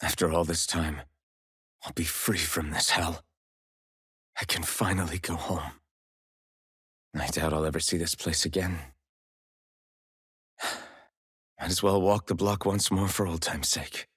After all this time, I'll be free from this hell. I can finally go home. I doubt I'll ever see this place again. Might as well walk the block once more for old time's sake.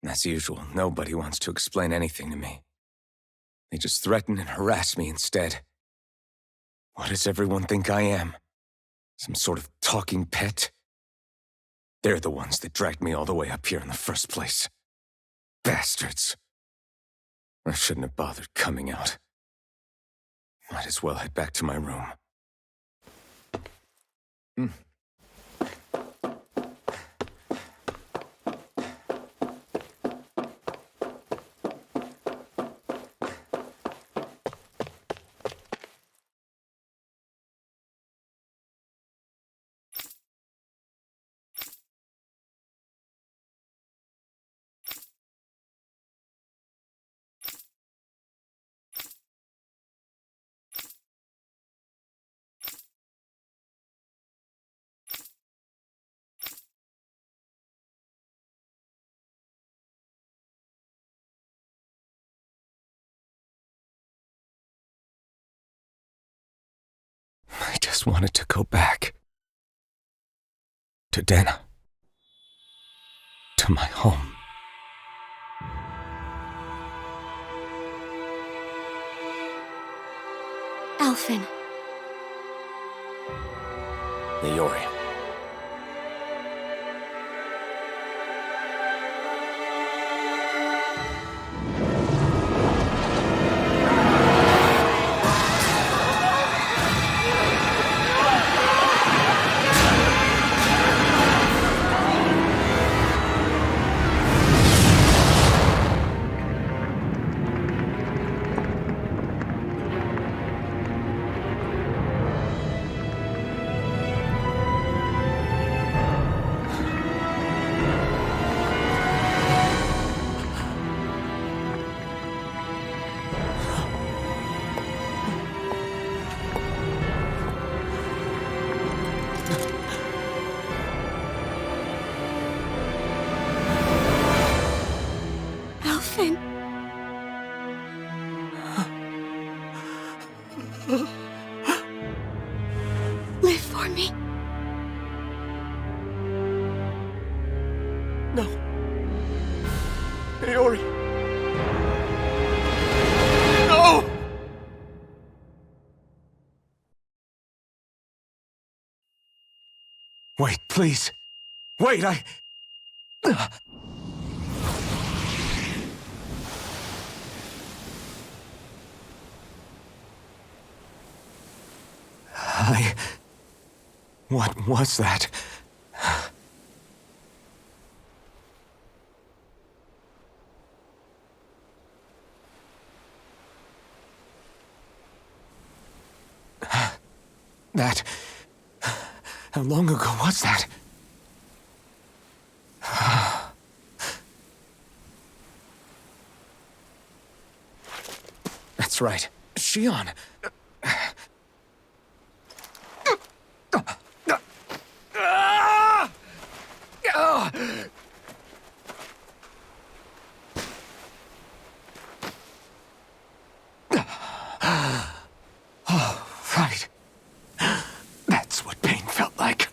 As usual, nobody wants to explain anything to me. They just threaten and harass me instead. What does everyone think I am? Some sort of talking pet? They're the ones that dragged me all the way up here in the first place. Bastards. I shouldn't have bothered coming out. Might as well head back to my room. I just wanted to go back. To Dahnan. To my home. Alphen. The Aureum. Live for me. No. Aori. No! Wait, please. Wait, I... What was that? That... How long ago was that? That's right. Shion! Oh, right. That's what pain felt like.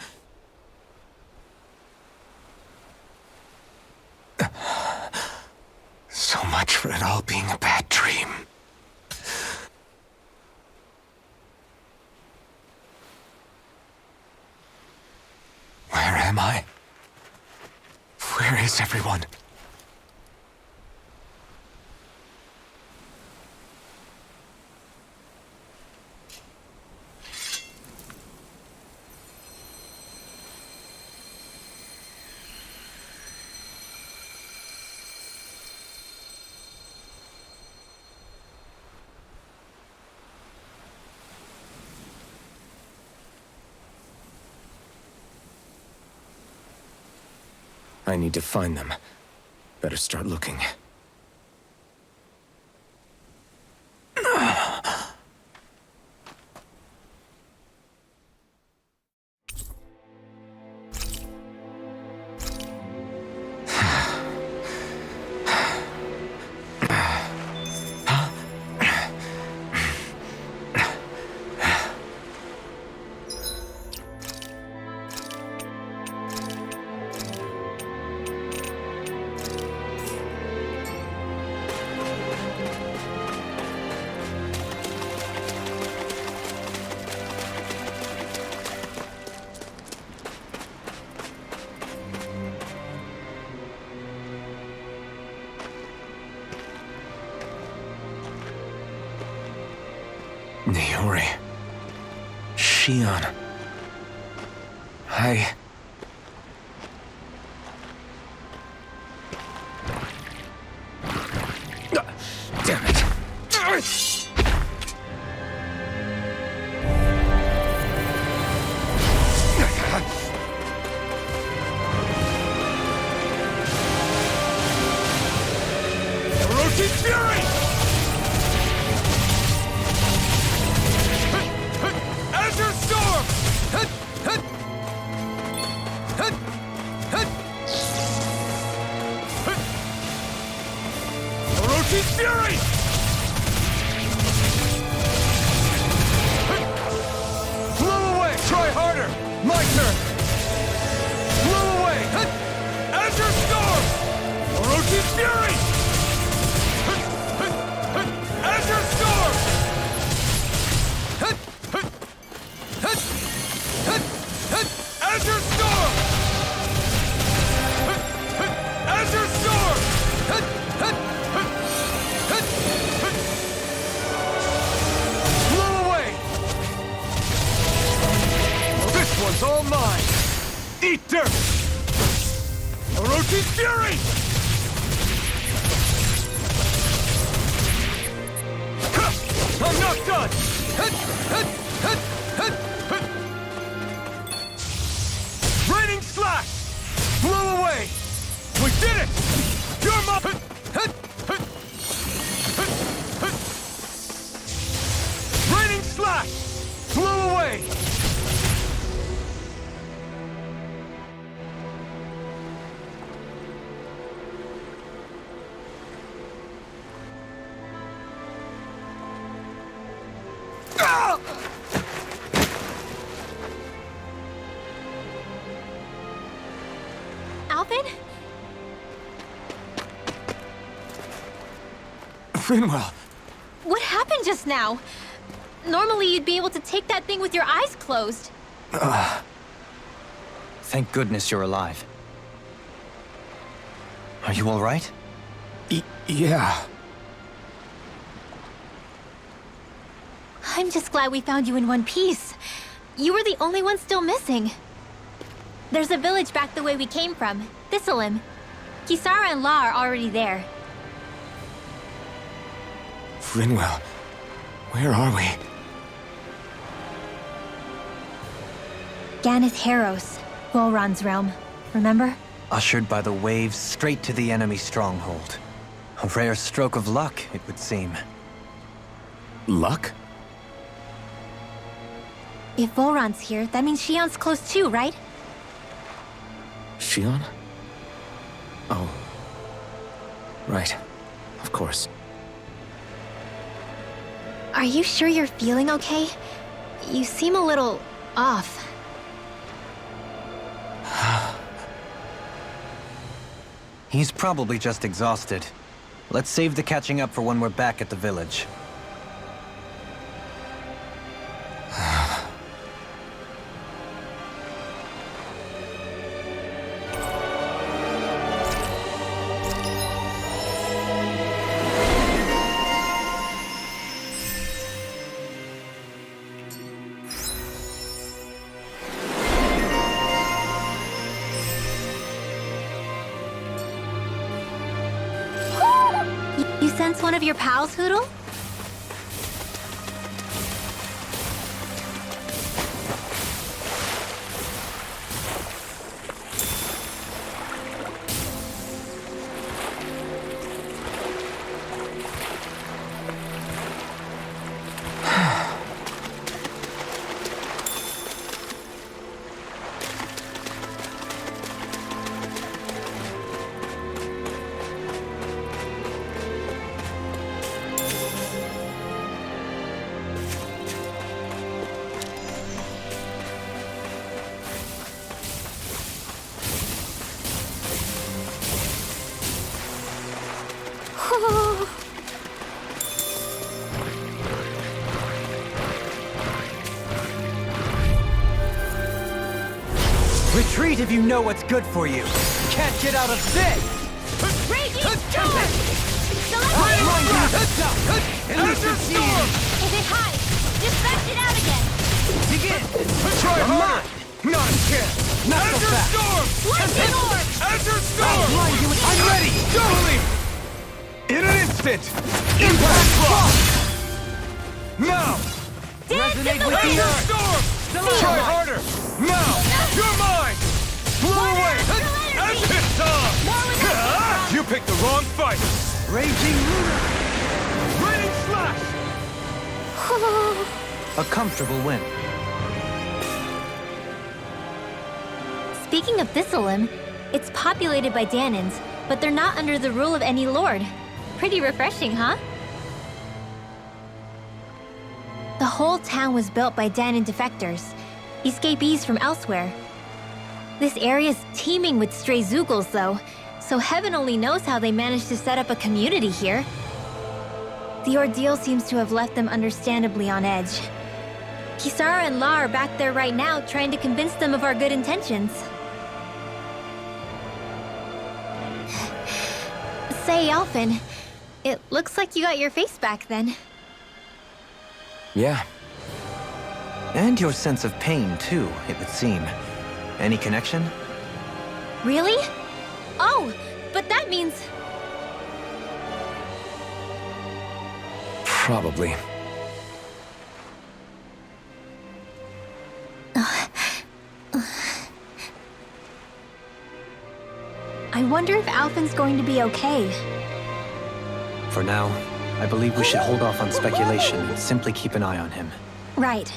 So much for it all being a bad dream. Where am I? Where is everyone? I need to find them. Better start looking. Naori. Shion. Damn it. Orochi Fury! Azure Storm! Orochi's Fury! Blow away! Try harder! My turn! Blow away! Azure Storm! Orochi's Fury! Azure Storm! Azure Storm! Azure Storm! Blow away! Well, this one's all mine! Eat dirt! Orochi's Fury! I'm not done! Raining Slash! Blow away! We did it! You're my... Raining Slash! Blow away! Alphen? Finwell! What happened just now? Normally you'd be able to take that thing with your eyes closed. Thank goodness you're alive. Are you all right? Yeah. I'm just glad we found you in one piece. You were the only one still missing. There's a village back the way we came from, Thistlym. Kisara and La are already there. Finwell, where are we? Ganath Haros, Volron's realm. Remember? Ushered by the waves straight to the enemy stronghold. A rare stroke of luck, it would seem. Luck? If Volron's here, that means Shion's close too, right? Shion? Oh. Right. Of course. Are you sure you're feeling okay? You seem a little off. He's probably just exhausted. Let's save the catching up for when we're back at the village. You sense one of your pals, Hoodle? Retreat if you know what's good for you. Can't get out of this! Raging storm! If it hides, dispatch it out again! Begin! Try harder! Not a chance! Not so fast! Lightning orb! Enter I'll blind you with... I'm ready! Totally! In an instant! Impact block! Now! Resonate with Enter the earth! storm! Try harder! Now! You're mine! Blow away! And it's on! You picked the wrong fight! Raging Lunar! Raining slash! A comfortable win. Speaking of Thistlym, it's populated by Dahnans, but they're not under the rule of any lord. Pretty refreshing, huh? The whole town was built by Dahnan defectors, escapees from elsewhere. This area's teeming with stray Zeugles, though, so heaven only knows how they managed to set up a community here. The ordeal seems to have left them understandably on edge. Kisara and La are back there right now trying to convince them of our good intentions. Say, Alphen, it looks like you got your face back then. Yeah. And your sense of pain, too, it would seem. Any connection? Really? Oh, but that means... Probably. I wonder if Alphen's going to be okay. For now, I believe we should hold off on speculation and simply keep an eye on him. Right.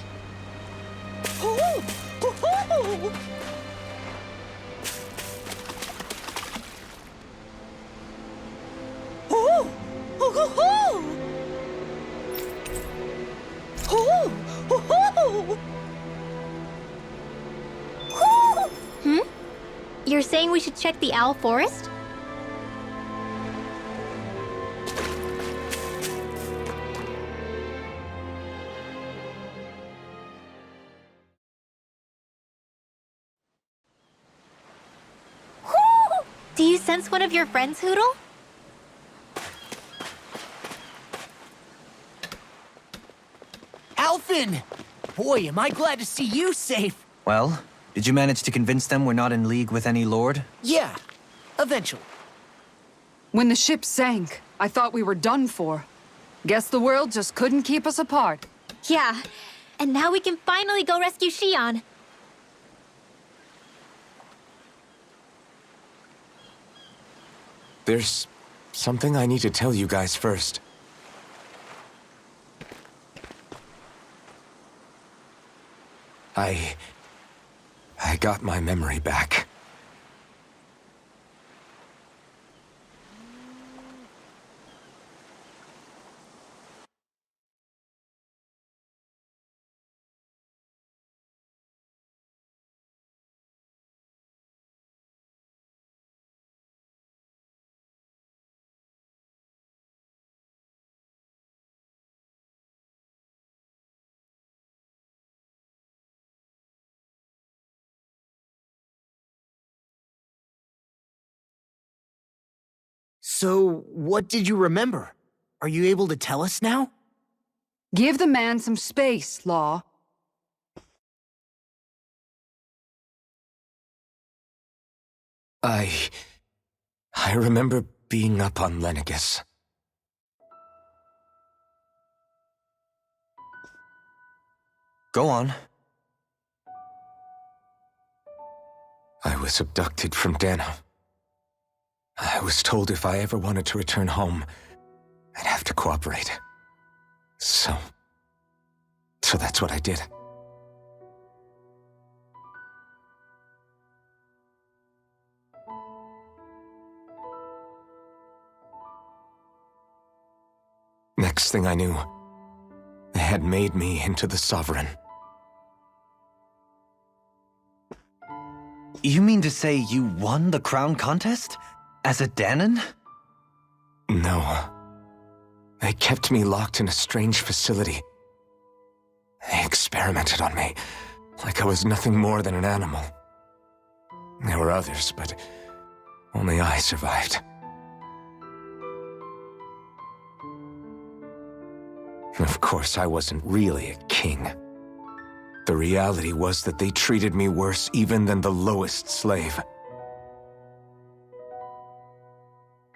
Hmm? You're saying we should check the Owl Forest? Do you sense one of your friends, Hoodle? Alphen! Boy, am I glad to see you safe. Well, did you manage to convince them we're not in league with any lord? Yeah, eventually. When the ship sank, I thought we were done for. Guess the world just couldn't keep us apart. Yeah, and now we can finally go rescue Shion. There's something I need to tell you guys first. I got my memory back. So, what did you remember? Are you able to tell us now? Give the man some space, Law. I remember being up on Lenegis. Go on. I was abducted from Dahnan. I was told if I ever wanted to return home, I'd have to cooperate. So that's what I did. Next thing I knew, they had made me into the Sovereign. You mean to say you won the crown contest? As a Dahnan? No. They kept me locked in a strange facility. They experimented on me, like I was nothing more than an animal. There were others, but only I survived. Of course, I wasn't really a king. The reality was that they treated me worse even than the lowest slave.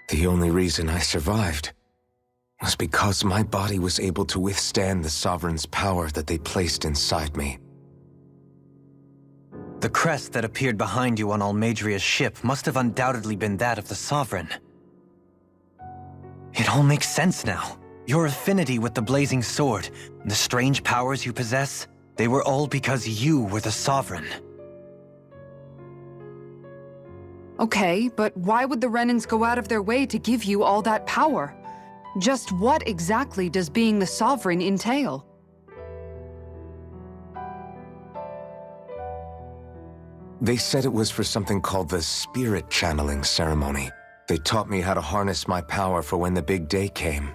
The only reason I survived was because my body was able to withstand the Sovereign's power that they placed inside me. The crest that appeared behind you on Almedria's ship must have undoubtedly been that of the Sovereign. It all makes sense now. Your affinity with the Blazing Sword, and the strange powers you possess, they were all because you were the Sovereign. Okay, but why would the Renans go out of their way to give you all that power? Just what exactly does being the Sovereign entail? They said it was for something called the Spirit Channeling Ceremony. They taught me how to harness my power for when the big day came.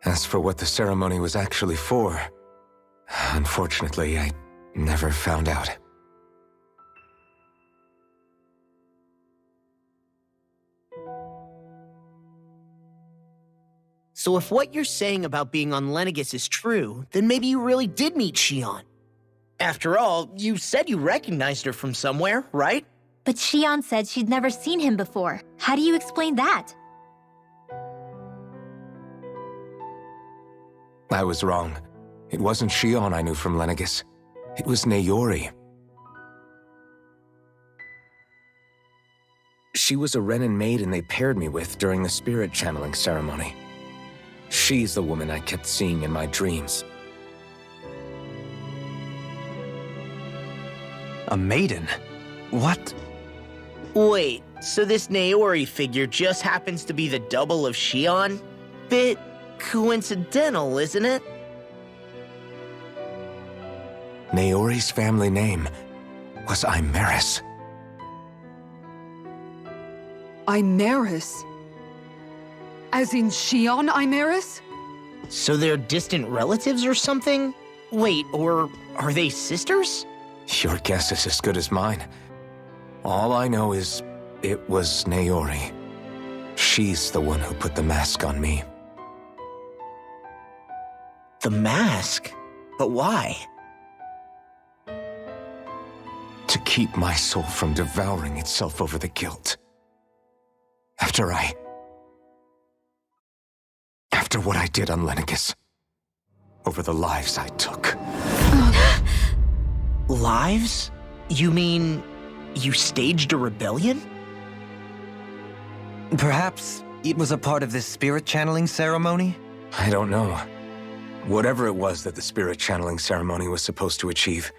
As for what the ceremony was actually for, unfortunately, I never found out. So if what you're saying about being on Lenegis is true, then maybe you really did meet Xion. After all, you said you recognized her from somewhere, right? But Xion said she'd never seen him before. How do you explain that? I was wrong. It wasn't Xion I knew from Lenegis. It was Naori. She was a Renan maiden they paired me with during the spirit channeling ceremony. She's the woman I kept seeing in my dreams. A maiden? What? Wait, so this Naori figure just happens to be the double of Xion? Bit coincidental, isn't it? Naori's family name was Imeris. Imeris? As in Xion Imeris? So they're distant relatives or something? Wait, or are they sisters? Your guess is as good as mine. All I know is it was Naori. She's the one who put the mask on me. The mask? But why? To keep my soul from devouring itself over the guilt. After what I did on Lenegis. Over the lives I took. Lives? You mean You staged a rebellion? Perhaps it was a part of this spirit channeling ceremony? I don't know. Whatever it was that the spirit channeling ceremony was supposed to achieve,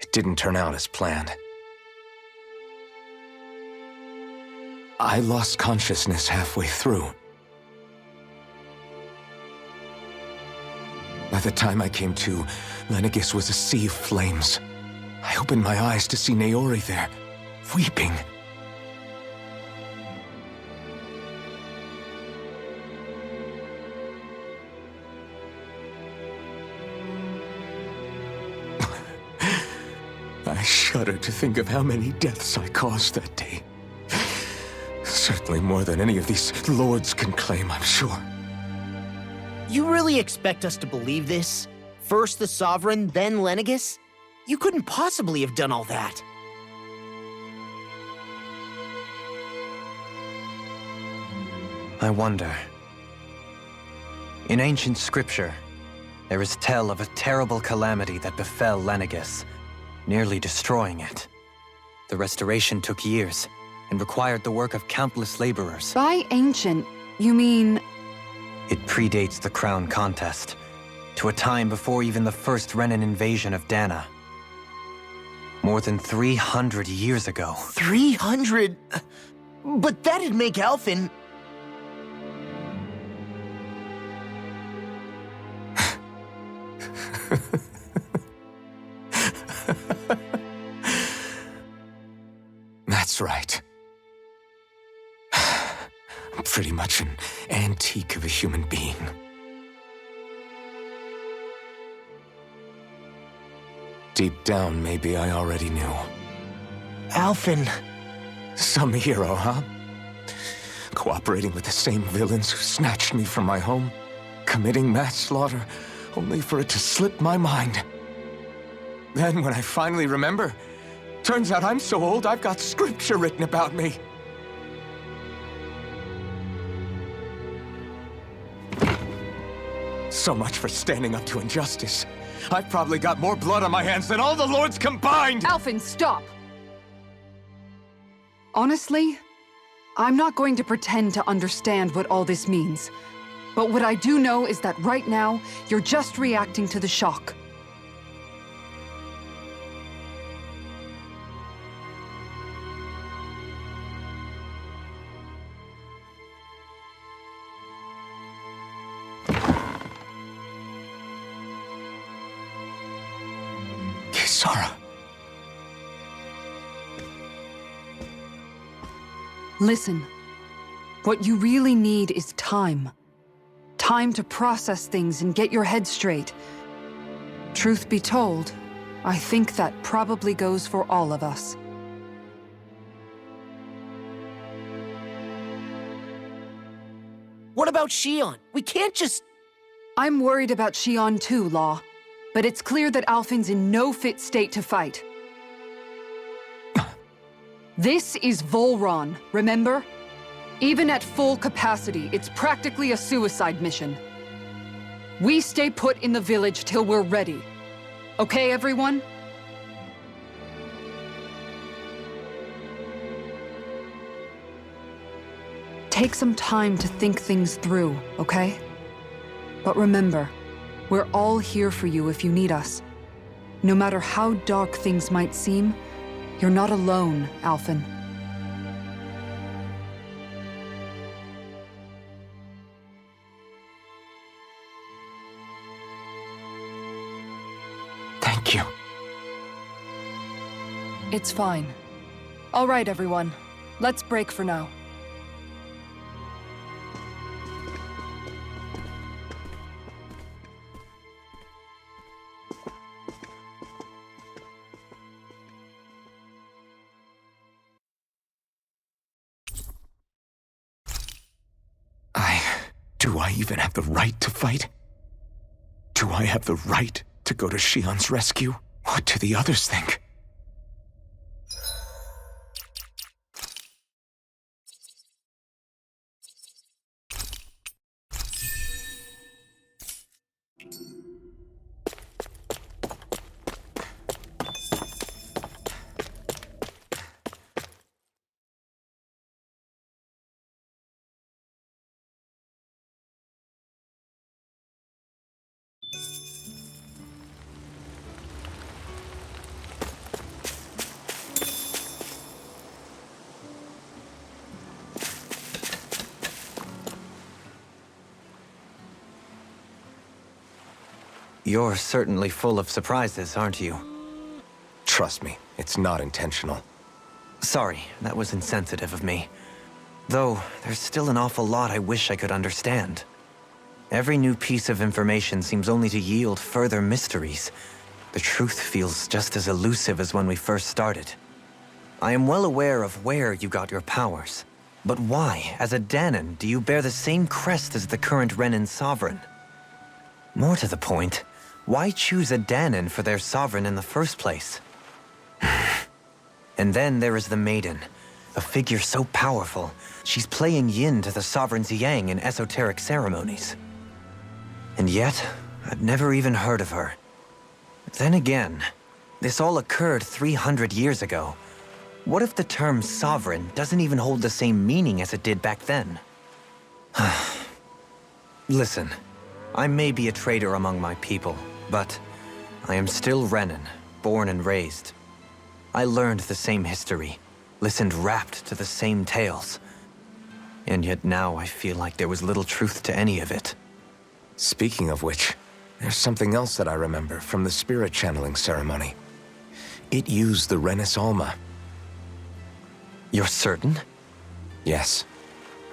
it didn't turn out as planned. I lost consciousness halfway through. By the time I came to, Lenegis was a sea of flames. I opened my eyes to see Naori there, weeping. I shudder to think of how many deaths I caused that day. Certainly more than any of these lords can claim, I'm sure. You really expect us to believe this? First the Sovereign, then Lenegis? You couldn't possibly have done all that. I wonder. In ancient scripture, there is tell of a terrible calamity that befell Lenegis, nearly destroying it. The restoration took years, and required the work of countless laborers. By ancient, you mean... It predates the crown contest, to a time before even the first Renan invasion of Dahnan. More than 300 years ago. 300? But that'd make Alphen... That's right. I'm pretty much an antique of a human being. Deep down, maybe I already knew. Alphen... Some hero, huh? Cooperating with the same villains who snatched me from my home, committing mass slaughter, only for it to slip my mind. Then, when I finally remember, turns out I'm so old I've got scripture written about me. So much for standing up to injustice. I've probably got more blood on my hands than all the lords combined! Alphen, stop! Honestly, I'm not going to pretend to understand what all this means. But what I do know is that right now, you're just reacting to the shock. Sarah. Listen, what you really need is time. Time to process things and get your head straight. Truth be told, I think that probably goes for all of us. What about Shion? We can't just... I'm worried about Shion too, Law. But it's clear that Alphen's in no fit state to fight. This is Volron, remember? Even at full capacity, it's practically a suicide mission. We stay put in the village till we're ready. Okay, everyone? Take some time to think things through, okay? But remember, we're all here for you if you need us. No matter how dark things might seem, you're not alone, Alphen. Thank you. It's fine. All right, everyone. Let's break for now. Do I even have the right to fight? Do I have the right to go to Shion's rescue? What do the others think? You're certainly full of surprises, aren't you? Trust me, it's not intentional. Sorry, that was insensitive of me. Though, there's still an awful lot I wish I could understand. Every new piece of information seems only to yield further mysteries. The truth feels just as elusive as when we first started. I am well aware of where you got your powers. But why, as a Dahnan, do you bear the same crest as the current Renan sovereign? More to the point, why choose a Dahnan for their sovereign in the first place? And then there is the Maiden, a figure so powerful, she's playing yin to the sovereign's yang in esoteric ceremonies. And yet, I've never even heard of her. Then again, this all occurred 300 years ago. What if the term sovereign doesn't even hold the same meaning as it did back then? Listen, I may be a traitor among my people, but I am still Renan, born and raised. I learned the same history, listened rapt to the same tales. And yet now I feel like there was little truth to any of it. Speaking of which, there's something else that I remember from the spirit channeling ceremony. It used the Renis Alma. You're certain? Yes.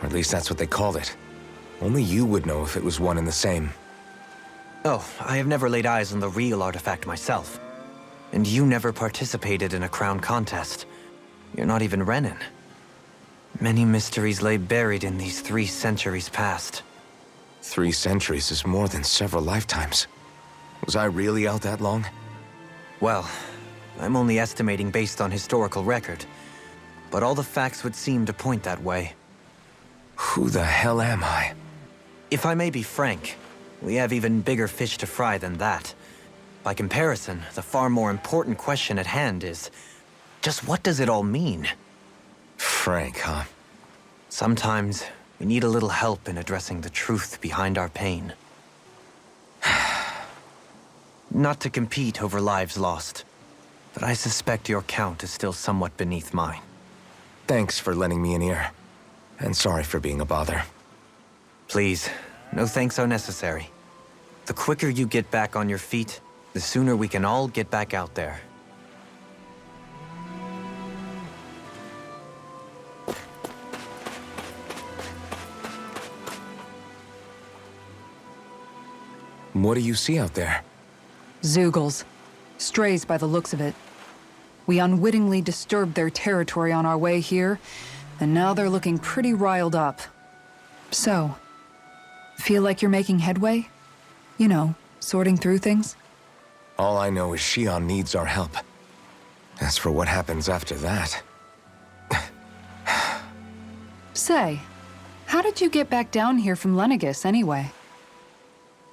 Or at least that's what they called it. Only you would know if it was one and the same. Oh, I have never laid eyes on the real artifact myself. And you never participated in a crown contest. You're not even Renan. Many mysteries lay buried in these 3 centuries past. 3 centuries is more than several lifetimes. Was I really out that long? Well, I'm only estimating based on historical record. But all the facts would seem to point that way. Who the hell am I? If I may be frank, we have even bigger fish to fry than that. By comparison, the far more important question at hand is, just what does it all mean? Frank, huh? Sometimes, we need a little help in addressing the truth behind our pain. Not to compete over lives lost, but I suspect your count is still somewhat beneath mine. Thanks for lending me an ear. And sorry for being a bother. Please, no thanks are necessary. The quicker you get back on your feet, the sooner we can all get back out there. What do you see out there? Zeugles. Strays by the looks of it. We unwittingly disturbed their territory on our way here, and now they're looking pretty riled up. So, feel like you're making headway? You know, sorting through things? All I know is Shion needs our help. As for what happens after that... Say, how did you get back down here from Lenegis, anyway?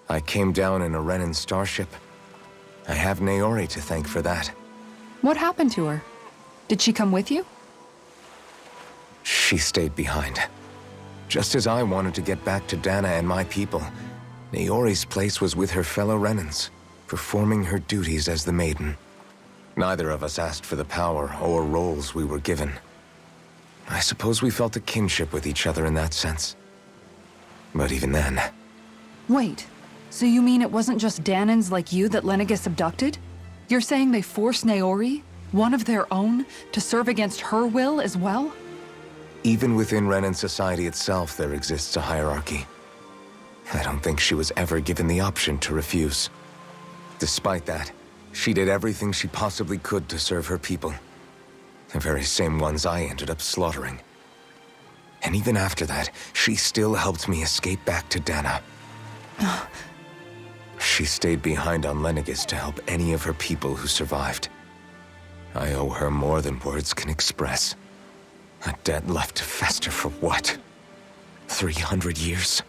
I came down in a Renan starship. I have Naori to thank for that. What happened to her? Did she come with you? She stayed behind. Just as I wanted to get back to Dahnan and my people, Naori's place was with her fellow Renans, performing her duties as the Maiden. Neither of us asked for the power or roles we were given. I suppose we felt a kinship with each other in that sense. But even then... Wait, so you mean it wasn't just Dahnans like you that Lenegis abducted? You're saying they forced Naori, one of their own, to serve against her will as well? Even within Renan society itself, there exists a hierarchy. I don't think she was ever given the option to refuse. Despite that, she did everything she possibly could to serve her people. The very same ones I ended up slaughtering. And even after that, she still helped me escape back to Dahnan. She stayed behind on Lenegis to help any of her people who survived. I owe her more than words can express. A debt left to fester for what? 300 years?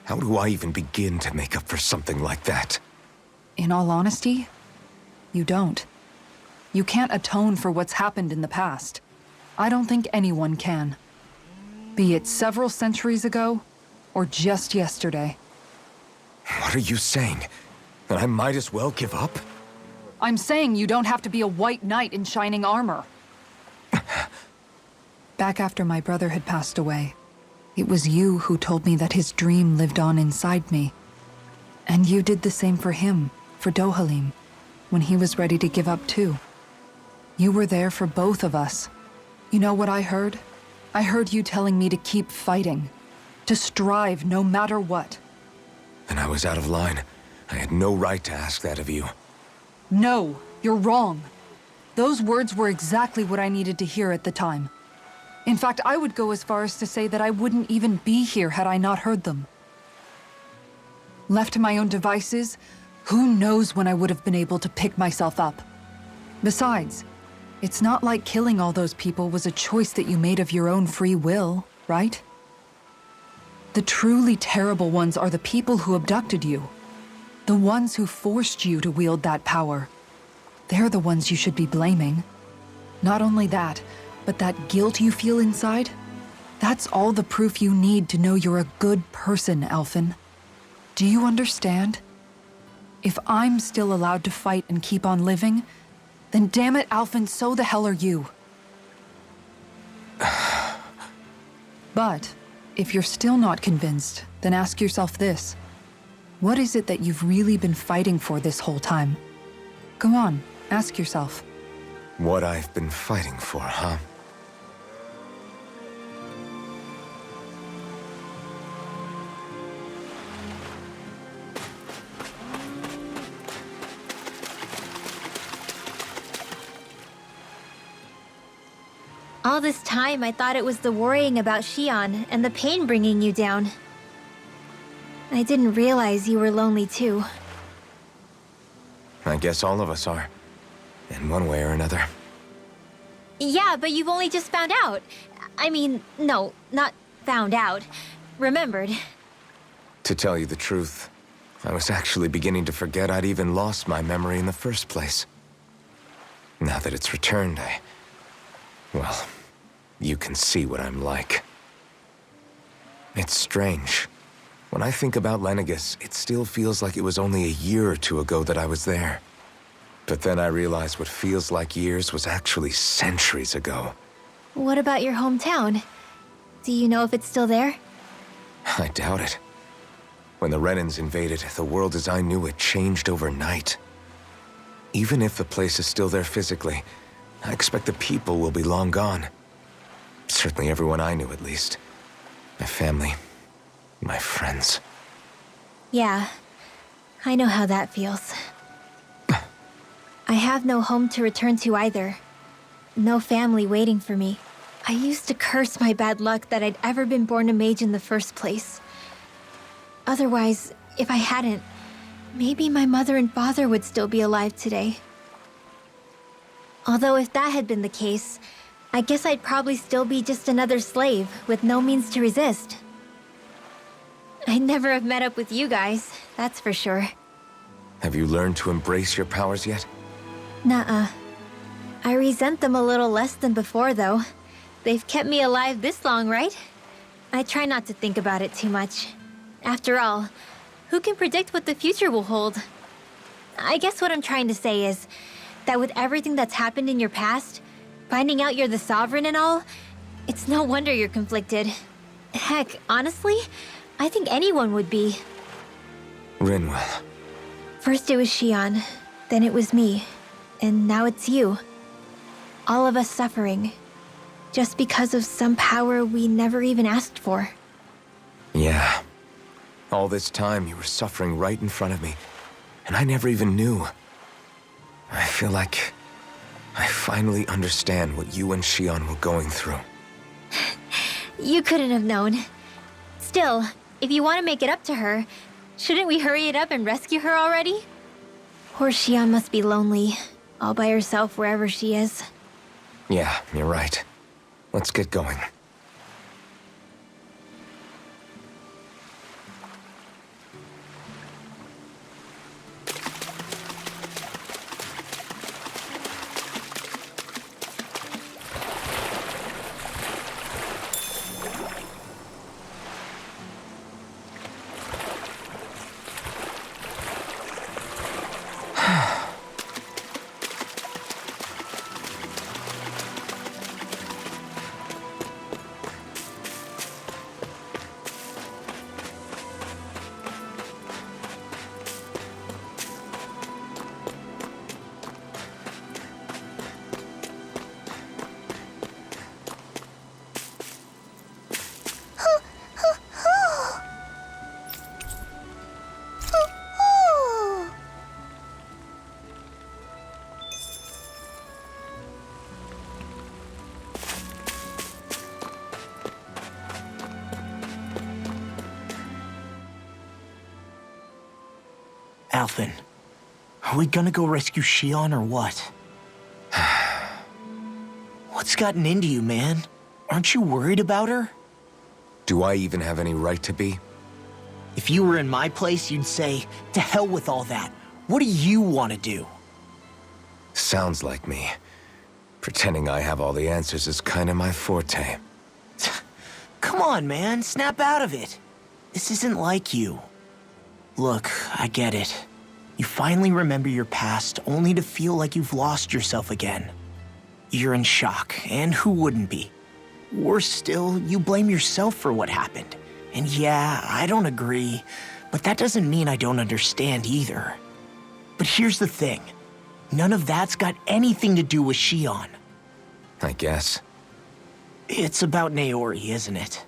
How do I even begin to make up for something like that? In all honesty, you don't. You can't atone for what's happened in the past. I don't think anyone can. Be it several centuries ago, or just yesterday. What are you saying? That I might as well give up? I'm saying you don't have to be a white knight in shining armor. Back after my brother had passed away, it was you who told me that his dream lived on inside me. And you did the same for him, for Dohalim, when he was ready to give up too. You were there for both of us. You know what I heard? I heard you telling me to keep fighting, to strive no matter what. Then I was out of line. I had no right to ask that of you. No, you're wrong. Those words were exactly what I needed to hear at the time. In fact, I would go as far as to say that I wouldn't even be here had I not heard them. Left to my own devices, who knows when I would have been able to pick myself up. Besides, it's not like killing all those people was a choice that you made of your own free will, right? The truly terrible ones are the people who abducted you. The ones who forced you to wield that power. They're the ones you should be blaming. Not only that, but that guilt you feel inside, that's all the proof you need to know you're a good person, Alphen. Do you understand? If I'm still allowed to fight and keep on living, then damn it, Alphen, so the hell are you. But if you're still not convinced, then ask yourself this. What is it that you've really been fighting for this whole time? Go on, ask yourself. What I've been fighting for, huh? All this time, I thought it was the worrying about Shion and the pain bringing you down. I didn't realize you were lonely too. I guess all of us are. In one way or another. Yeah, but you've only just found out. I mean, no, not found out. Remembered. To tell you the truth, I was actually beginning to forget I'd even lost my memory in the first place. Now that it's returned, well, you can see what I'm like. It's strange. When I think about Lenegis, it still feels like it was only a year or two ago that I was there. But then I realized what feels like years was actually centuries ago. What about your hometown? Do you know if it's still there? I doubt it. When the Renans invaded, the world as I knew it changed overnight. Even if the place is still there physically, I expect the people will be long gone. Certainly everyone I knew, at least. My family, my friends. Yeah, I know how that feels. I have no home to return to either. No family waiting for me. I used to curse my bad luck that I'd ever been born a mage in the first place. Otherwise, if I hadn't, maybe my mother and father would still be alive today. Although if that had been the case, I guess I'd probably still be just another slave with no means to resist. I'd never have met up with you guys, that's for sure. Have you learned to embrace your powers yet? Nuh-uh. I resent them a little less than before, though. They've kept me alive this long, right? I try not to think about it too much. After all, who can predict what the future will hold? I guess what I'm trying to say is that with everything that's happened in your past, finding out you're the Sovereign and all, it's no wonder you're conflicted. Heck, honestly, I think anyone would be. Rinwell. First it was Shion, then it was me, and now it's you. All of us suffering, just because of some power we never even asked for. Yeah. All this time you were suffering right in front of me, and I never even knew. I feel like I finally understand what you and Shion were going through. You couldn't have known. Still, if you want to make it up to her, shouldn't we hurry it up and rescue her already? Poor Shion must be lonely, all by herself wherever she is. Yeah, you're right. Let's get going. Alphen, are we gonna go rescue Shion or what? What's gotten into you, man? Aren't you worried about her? Do I even have any right to be? If you were in my place, you'd say, to hell with all that. What do you want to do? Sounds like me. Pretending I have all the answers is kind of my forte. Come on, man. Snap out of it. This isn't like you. Look, I get it. You finally remember your past, only to feel like you've lost yourself again. You're in shock, and who wouldn't be? Worse still, you blame yourself for what happened. And yeah, I don't agree, but that doesn't mean I don't understand either. But here's the thing. None of that's got anything to do with Shion. I guess. It's about Naori, isn't it?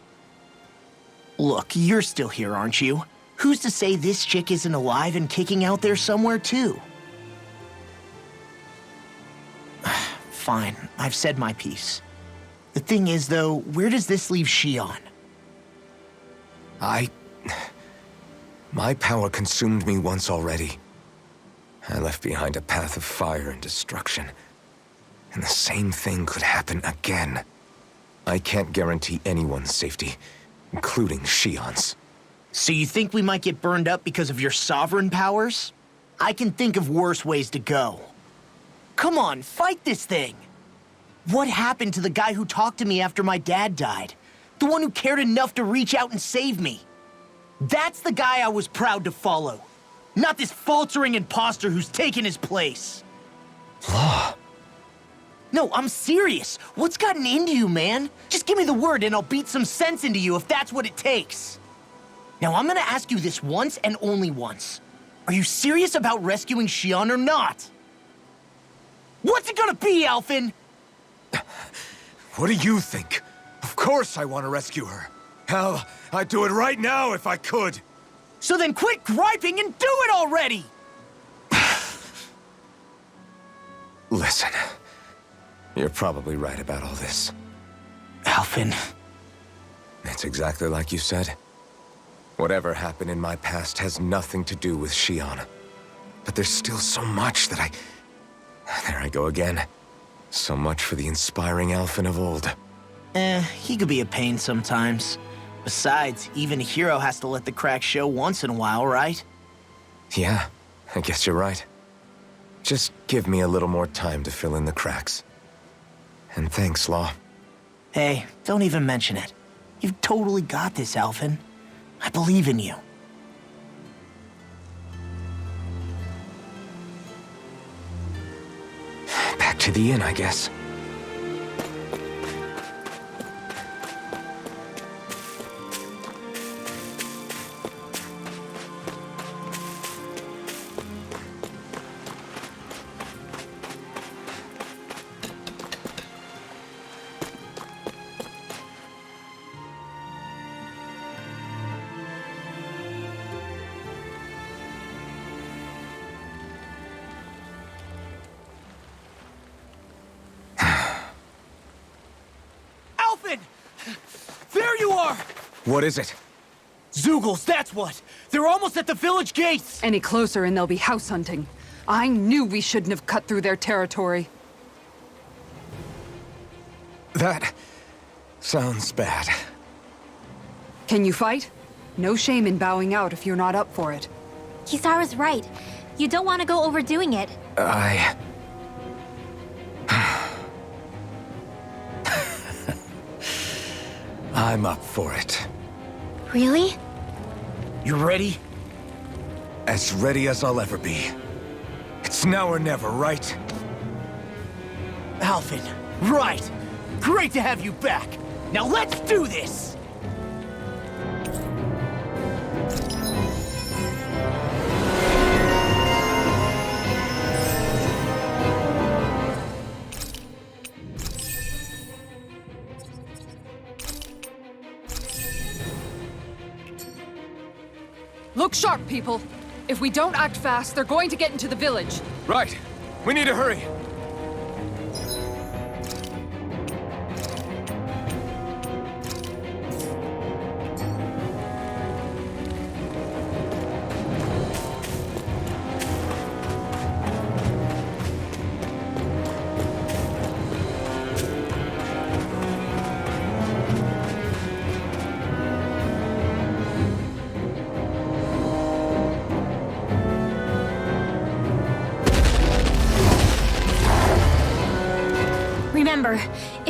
Look, you're still here, aren't you? Who's to say this chick isn't alive and kicking out there somewhere, too? Fine, I've said my piece. The thing is, though, where does this leave Shion? My power consumed me once already. I left behind a path of fire and destruction. And the same thing could happen again. I can't guarantee anyone's safety, including Shion's. So you think we might get burned up because of your sovereign powers? I can think of worse ways to go. Come on, fight this thing! What happened to the guy who talked to me after my dad died? The one who cared enough to reach out and save me? That's the guy I was proud to follow. Not this faltering imposter who's taken his place. Law. No, I'm serious. What's gotten into you, man? Just give me the word and I'll beat some sense into you if that's what it takes. Now, I'm gonna ask you this once and only once. Are you serious about rescuing Shion or not? What's it gonna be, Alphen? What do you think? Of course I want to rescue her. Hell, I'd do it right now if I could. So then quit griping and do it already! Listen, you're probably right about all this. Alphen. It's exactly like you said. Whatever happened in my past has nothing to do with Shion. But there's still so much that There I go again. So much for the inspiring Alphen of old. He could be a pain sometimes. Besides, even a hero has to let the cracks show once in a while, right? Yeah, I guess you're right. Just give me a little more time to fill in the cracks. And thanks, Law. Hey, don't even mention it. You've totally got this, Alphen. I believe in you. Back to the inn, I guess. There you are! What is it? Zeugles, that's what! They're almost at the village gates! Any closer and they'll be house hunting. I knew we shouldn't have cut through their territory. That sounds bad. Can you fight? No shame in bowing out if you're not up for it. Kisara's right. You don't want to go overdoing it. I'm up for it. Really? You ready? As ready as I'll ever be. It's now or never, right? Alphen, right! Great to have you back! Now let's do this! Look sharp, people. If we don't act fast, they're going to get into the village. Right. We need to hurry.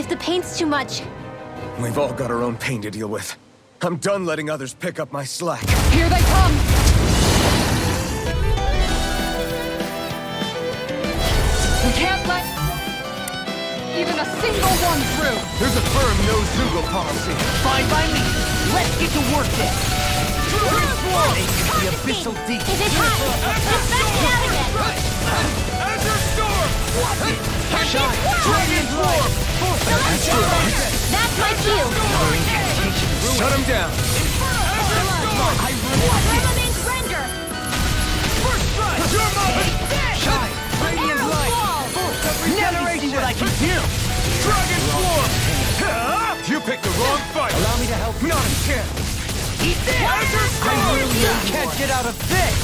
If the pain's too much... We've all got our own pain to deal with. I'm done letting others pick up my slack. Here they come! We can't let even a single one through! There's a firm no-Zoogle policy. Fine by me. Let's get to work then. The abyssal deep. Is it time? Let's back it out again! Azure Storm! Shine! Dragon Swarm! That's my cue! Shut him down! Firmament Render! Shine! Radiant light! Never see what I can do! Dragon Swarm! You picked the wrong fight! Allow me to help you. Not a chance! Eat this! I really can't get out of this!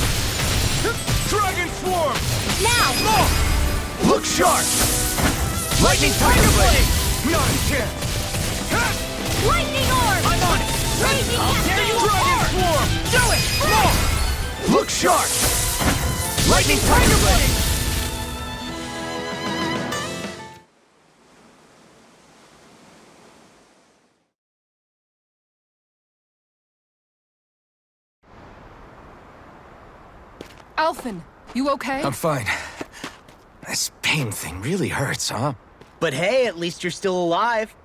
Dragon Swarm! Now! Look sharp! Lightning Tiger Blade! Not a chance! Lightning Orb! I'm on it! Raging I'll tear you apart! Swarm! Do it! Look sharp! Lightning Tiger Blade! Alphen, you okay? I'm fine. This pain thing really hurts, huh? But hey, at least you're still alive.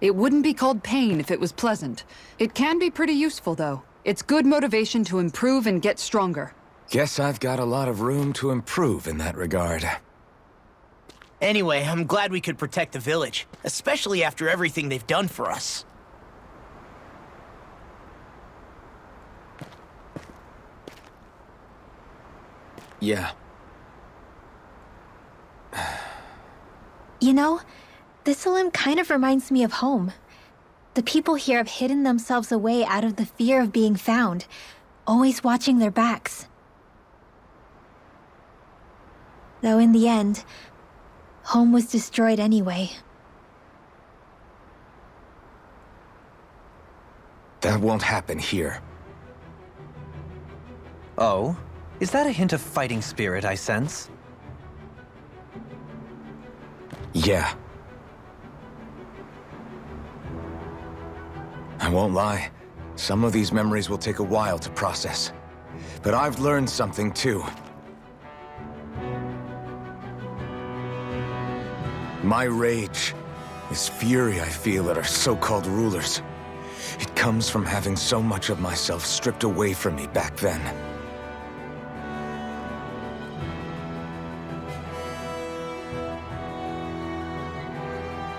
It wouldn't be called pain if it was pleasant. It can be pretty useful, though. It's good motivation to improve and get stronger. Guess I've got a lot of room to improve in that regard. Anyway, I'm glad we could protect the village, especially after everything they've done for us. Yeah. You know, Thistlym kind of reminds me of home. The people here have hidden themselves away out of the fear of being found, always watching their backs. Though in the end, home was destroyed anyway. That won't happen here. Oh? Is that a hint of fighting spirit I sense? Yeah. I won't lie. Some of these memories will take a while to process. But I've learned something too. My rage, this fury I feel at our so-called rulers, it comes from having so much of myself stripped away from me back then.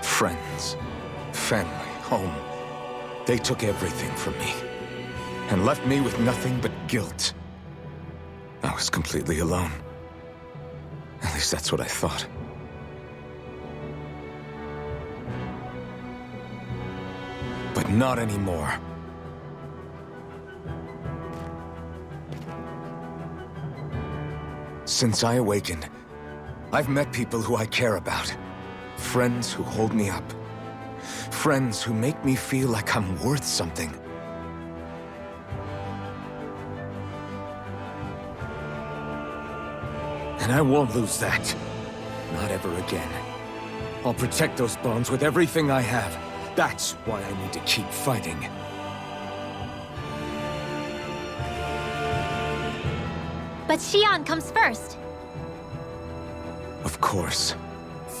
Friends, family, home. They took everything from me, and left me with nothing but guilt. I was completely alone. At least that's what I thought. But not anymore. Since I awakened, I've met people who I care about. Friends who hold me up. Friends who make me feel like I'm worth something. And I won't lose that. Not ever again. I'll protect those bonds with everything I have. That's why I need to keep fighting. But Xion comes first. Of course.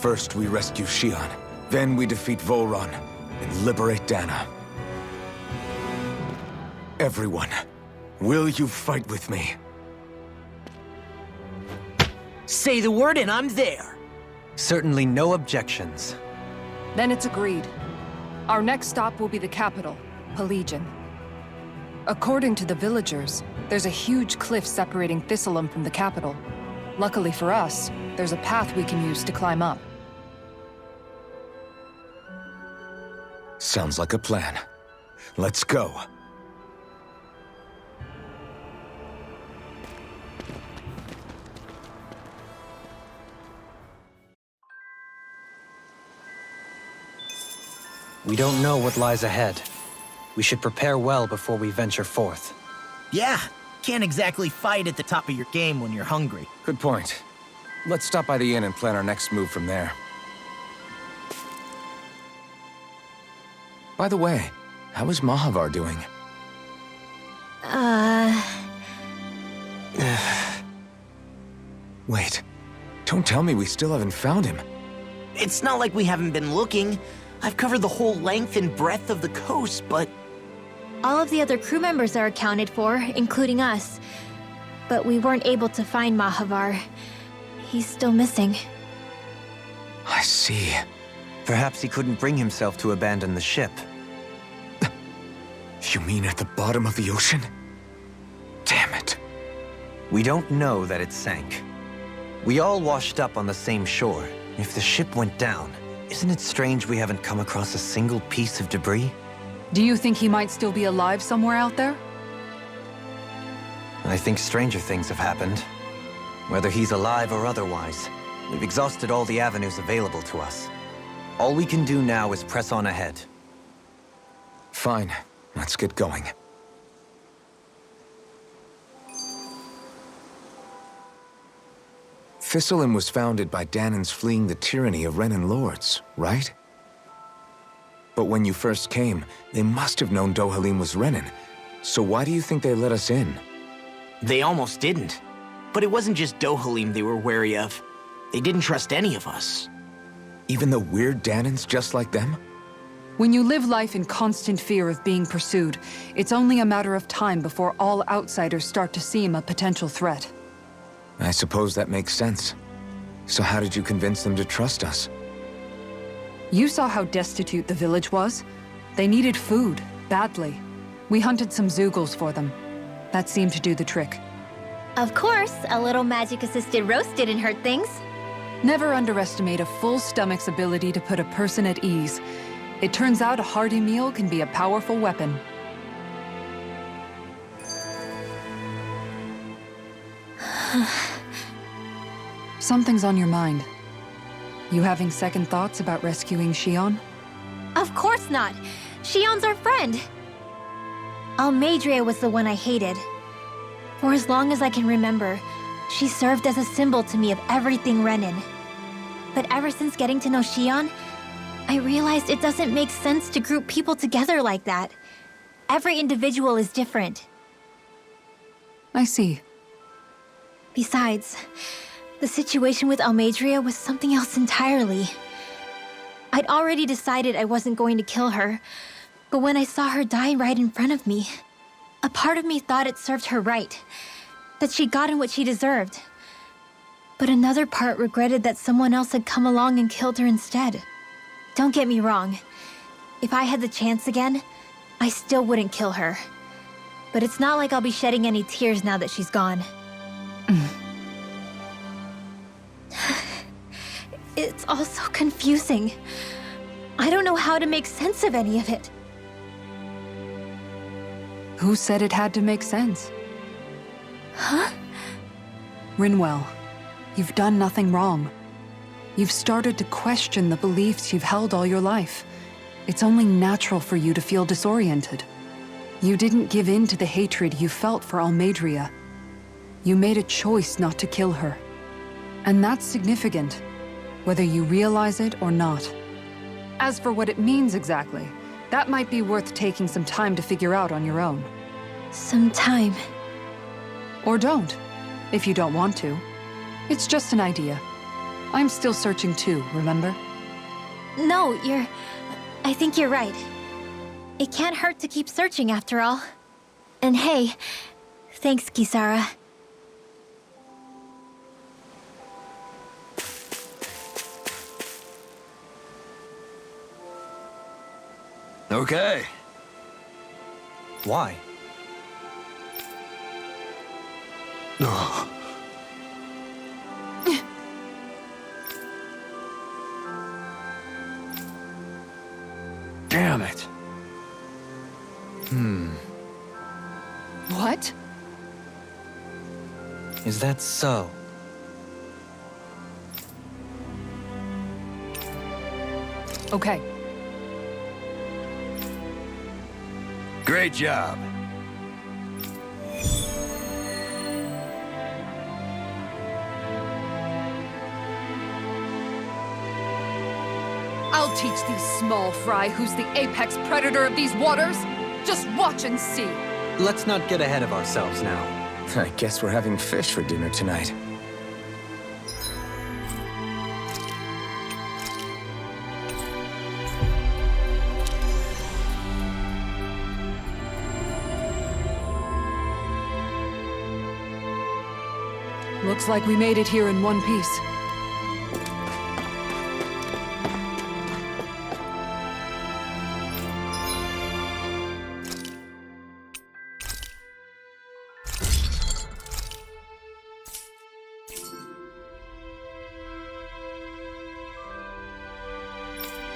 First we rescue Xion, then we defeat Volron and liberate Dahnan. Everyone, will you fight with me? Say the word and I'm there. Certainly no objections. Then it's agreed. Our next stop will be the capital, Pelegion. According to the villagers, there's a huge cliff separating Thistlym from the capital. Luckily for us, there's a path we can use to climb up. Sounds like a plan. Let's go. We don't know what lies ahead. We should prepare well before we venture forth. Yeah, can't exactly fight at the top of your game when you're hungry. Good point. Let's stop by the inn and plan our next move from there. By the way, how is Mahavar doing? Wait, don't tell me we still haven't found him. It's not like we haven't been looking. I've covered the whole length and breadth of the coast, but... All of the other crew members are accounted for, including us. But we weren't able to find Mahavar. He's still missing. I see. Perhaps he couldn't bring himself to abandon the ship. You mean at the bottom of the ocean? Damn it. We don't know that it sank. We all washed up on the same shore. If the ship went down, isn't it strange we haven't come across a single piece of debris? Do you think he might still be alive somewhere out there? I think stranger things have happened. Whether he's alive or otherwise, we've exhausted all the avenues available to us. All we can do now is press on ahead. Fine, let's get going. Thistlym was founded by Dahnan's fleeing the tyranny of Renan lords, right? But when you first came, they must have known Dohalim was Renan. So why do you think they let us in? They almost didn't. But it wasn't just Dohalim they were wary of. They didn't trust any of us. Even the weird Dahnans just like them? When you live life in constant fear of being pursued, it's only a matter of time before all outsiders start to seem a potential threat. I suppose that makes sense. So how did you convince them to trust us? You saw how destitute the village was. They needed food, badly. We hunted some Zeugles for them. That seemed to do the trick. Of course, a little magic-assisted roast didn't hurt things. Never underestimate a full stomach's ability to put a person at ease. It turns out a hearty meal can be a powerful weapon. Something's on your mind. You having second thoughts about rescuing Xion? Of course not! Shion's our friend! Almeidrea was the one I hated. For as long as I can remember, she served as a symbol to me of everything Renan. But ever since getting to know Xion, I realized it doesn't make sense to group people together like that. Every individual is different. I see. Besides, the situation with Almeidrea was something else entirely. I'd already decided I wasn't going to kill her, but when I saw her die right in front of me, a part of me thought it served her right, that she'd gotten what she deserved. But another part regretted that someone else had come along and killed her instead. Don't get me wrong. If I had the chance again, I still wouldn't kill her. But it's not like I'll be shedding any tears now that she's gone. It's all so confusing. I don't know how to make sense of any of it. Who said it had to make sense? Huh? Rinwell, you've done nothing wrong. You've started to question the beliefs you've held all your life. It's only natural for you to feel disoriented. You didn't give in to the hatred you felt for Almeidrea. You made a choice not to kill her. And that's significant, whether you realize it or not. As for what it means exactly, that might be worth taking some time to figure out on your own. Some time. Or don't, if you don't want to. It's just an idea. I'm still searching too, remember? No, I think you're right. It can't hurt to keep searching after all. And hey, thanks, Kisara. Okay. Why? Damn it. What? Is that so? Okay. Great job. I'll I'll teach these small fry who's the apex predator of these waters. Just watch and see. Let's not get ahead of ourselves now. I guess we're having fish for dinner tonight. Looks like we made it here in one piece.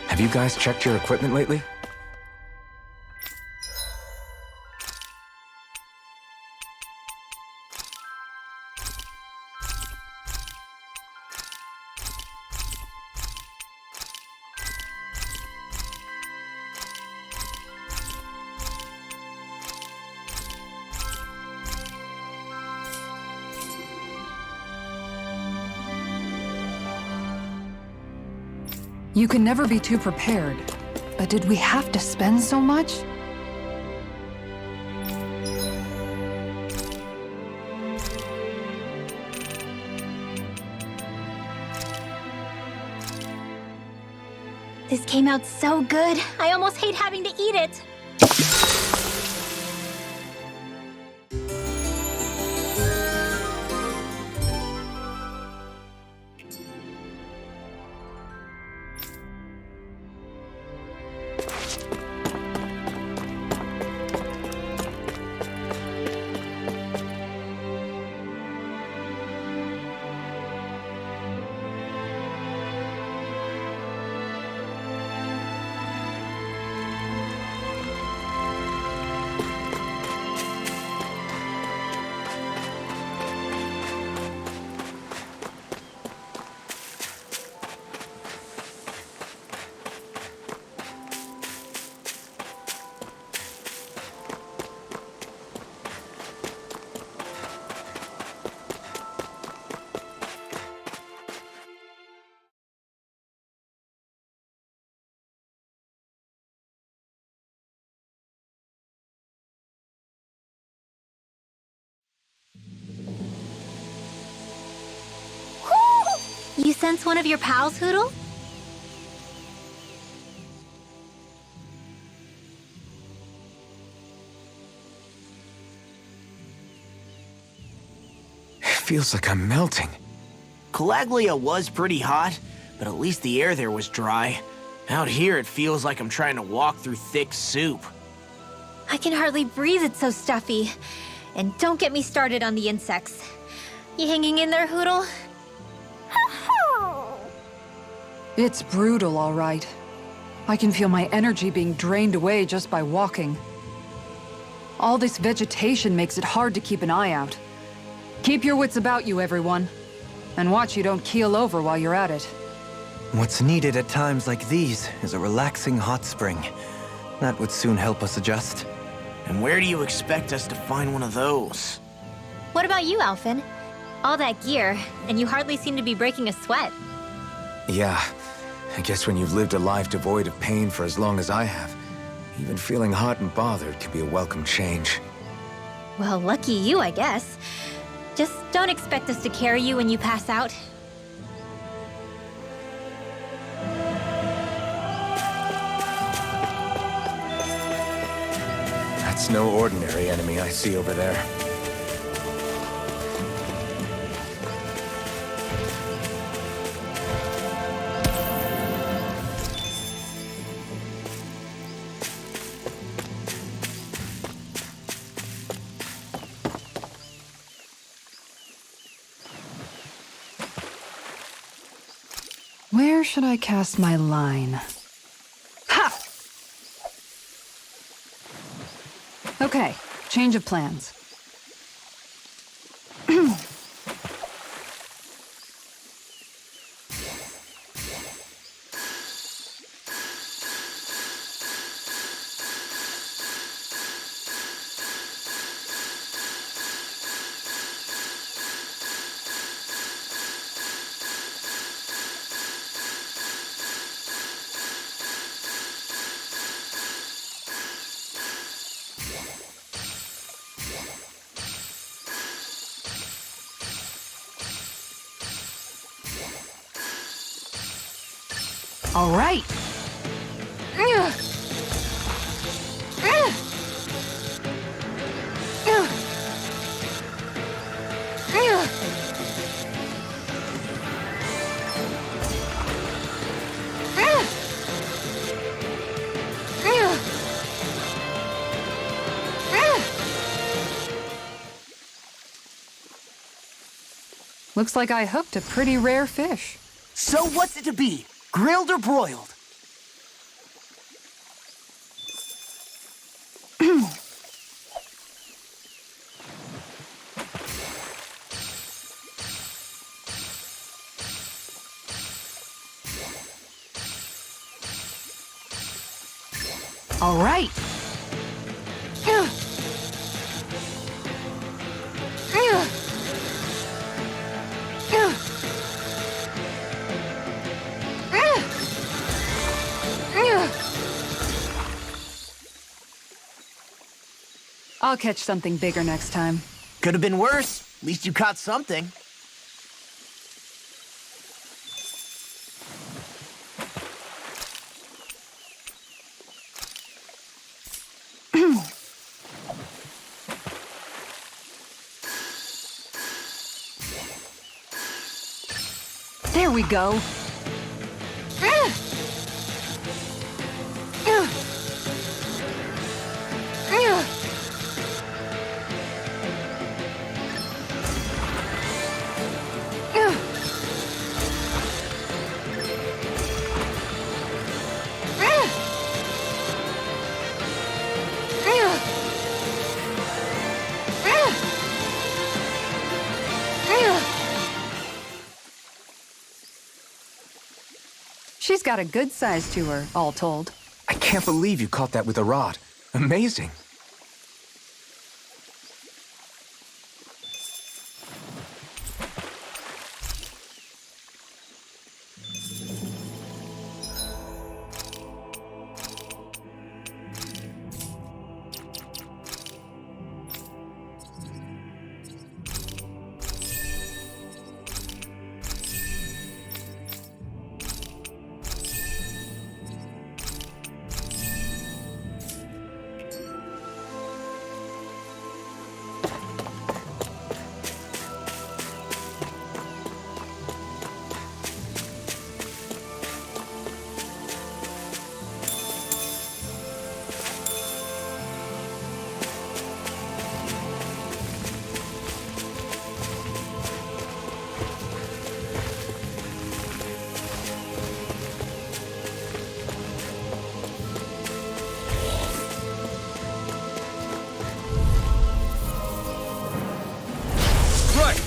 Have you guys checked your equipment lately? You can never be too prepared. But did we have to spend so much? This came out so good. I almost hate having to eat it. You sense one of your pals, Hoodle? It feels like I'm melting. Calaglia was pretty hot, but at least the air there was dry. Out here, it feels like I'm trying to walk through thick soup. I can hardly breathe, it's so stuffy. And don't get me started on the insects. You hanging in there, Hoodle? It's brutal, all right. I can feel my energy being drained away just by walking. All this vegetation makes it hard to keep an eye out. Keep your wits about you, everyone. And watch you don't keel over while you're at it. What's needed at times like these is a relaxing hot spring. That would soon help us adjust. And where do you expect us to find one of those? What about you, Alphen? All that gear, and you hardly seem to be breaking a sweat. Yeah, I guess when you've lived a life devoid of pain for as long as I have, even feeling hot and bothered can be a welcome change. Well, lucky you, I guess. Just don't expect us to carry you when you pass out. That's no ordinary enemy I see over there. Where should I cast my line? Ha! Okay, change of plans. All right. Looks like I hooked a pretty rare fish. So what's it to be? Grilled or broiled? All right. I'll catch something bigger next time. Could have been worse. At least you caught something. There we go. She's got a good size to her, all told. I can't believe you caught that with a rod. Amazing.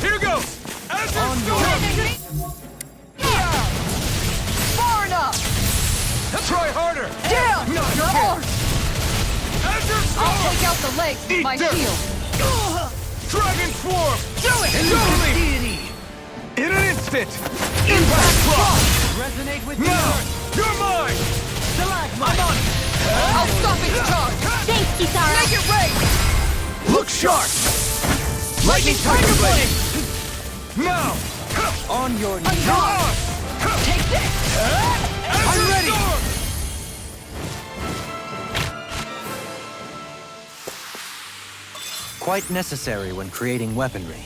Here goes! On your far enough! Try harder! Down! No, Your okay. arms! I'll take out the legs with my dirt. shield! Dragon Swarm! Do it! Deity! In an instant! Impact Block! Resonate with the Now! earth! You're mine! I'm on it! I'll stop its charge! Thanks, Kisara. Make it rain! Look sharp! Lightning Tiger Blade! Now! On your Come knees! on! Take this! I'm ready! Quite necessary when creating weaponry.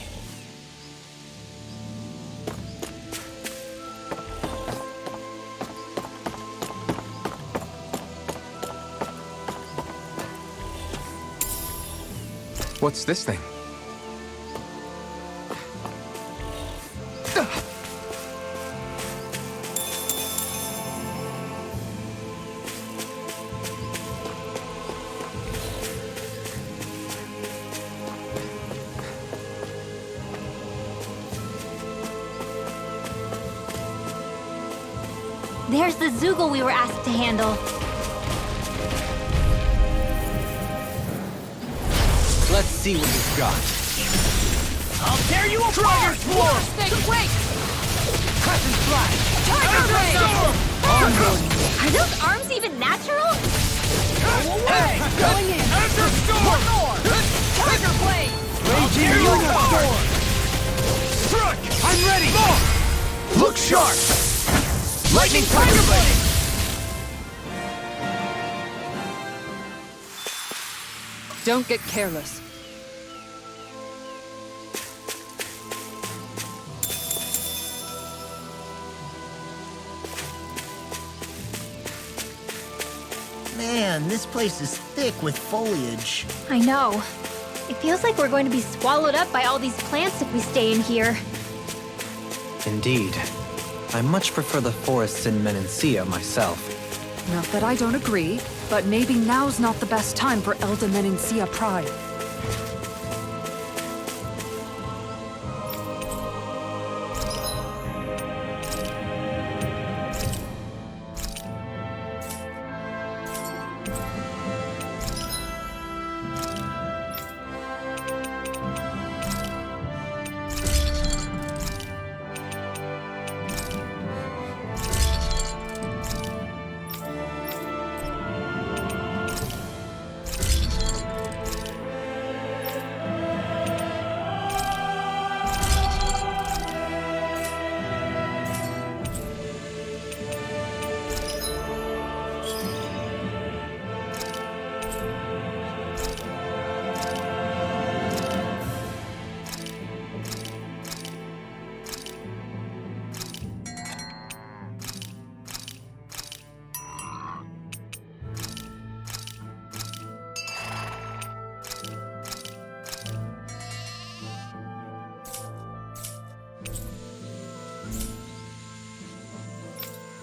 What's this thing? There's the Zoogle we were asked to handle. Let's see what you've got. I'll tear you apart! Dragon Swarm! Snake quake! Crescent Flash! Tiger blade! Are those arms even natural? Away! Going in! Enter Storm! One more! Tiger blade! Raging Unicorn! Struck! I'm ready! Look sharp! Lightning Tiger Blade! Don't get careless. Man, this place is thick with foliage. I know. It feels like we're going to be swallowed up by all these plants if we stay in here. Indeed. I much prefer the forests in Menancia myself. Not that I don't agree, but maybe now's not the best time for Elda Menancia Pride.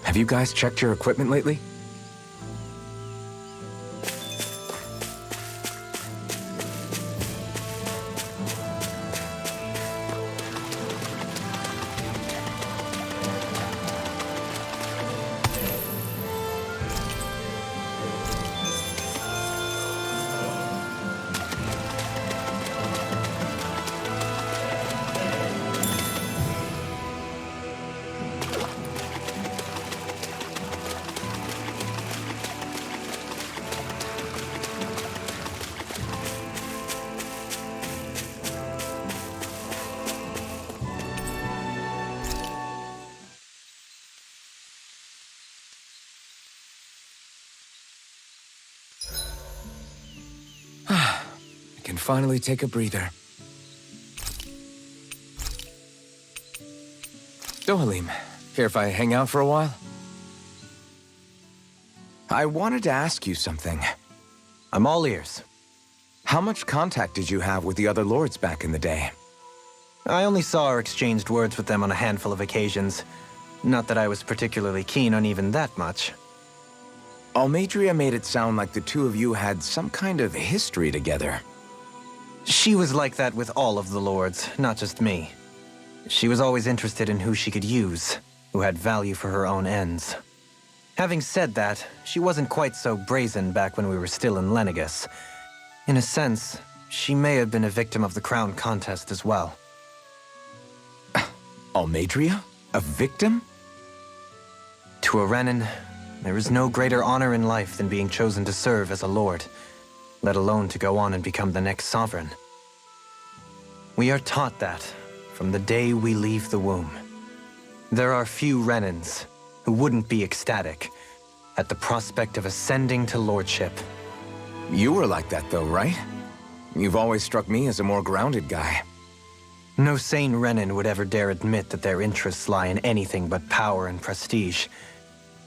Have you guys checked your equipment lately? I can finally take a breather. Dohalim, care if I hang out for a while? I wanted to ask you something. I'm all ears. How much contact did you have with the other lords back in the day? I only saw or exchanged words with them on a handful of occasions. Not that I was particularly keen on even that much. Almeidrea made it sound like the two of you had some kind of history together. She was like that with all of the lords, not just me. She was always interested in who she could use, who had value for her own ends. Having said that, she wasn't quite so brazen back when we were still in Lenegis. In a sense, she may have been a victim of the crown contest as well. Almeidrea? A victim? To a Renin, there is no greater honor in life than being chosen to serve as a lord, let alone to go on and become the next sovereign. We are taught that from the day we leave the womb. There are few Renins who wouldn't be ecstatic at the prospect of ascending to lordship. You were like that though, right? You've always struck me as a more grounded guy. No sane Renin would ever dare admit that their interests lie in anything but power and prestige,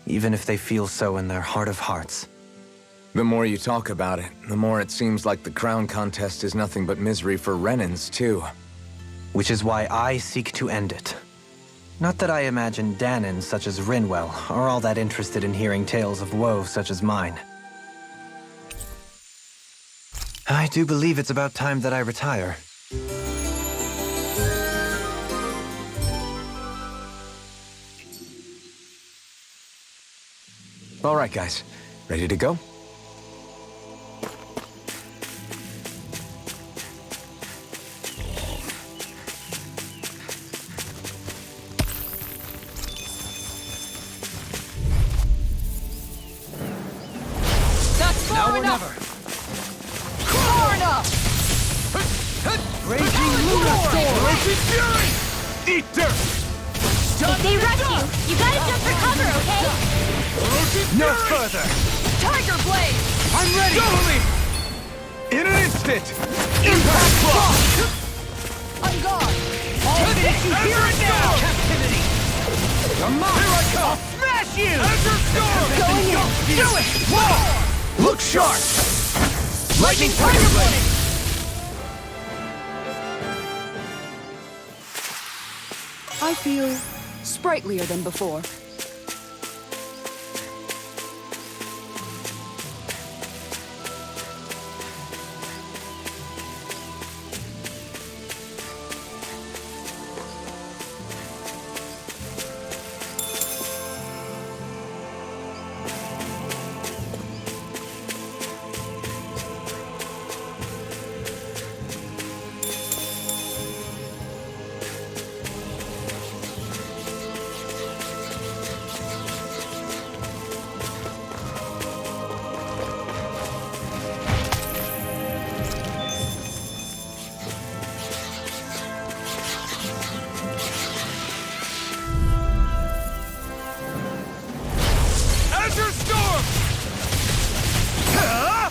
even if they feel so in their heart of hearts. The more you talk about it, the more it seems like the crown contest is nothing but misery for Renins, too. Which is why I seek to end it. Not that I imagine Dahnan such as Rinwell are all that interested in hearing tales of woe such as mine. I do believe it's about time that I retire. All right, guys. Ready to go? That's far enough! Far enough! Raging Luna Storm! Raging Fury! Eat dirt! If they rush you, you gotta jump for cover, okay? No further! Tiger Blade! I'm ready! Go, In an instant! Impact block! I'm gone! All this, you hear it now! Captivity! Come on! Here I come! Smash you! Azure Storm! Going in! Do it! Whoa! Look sharp! Lightning Tiger Blade! I feel sprightlier than before.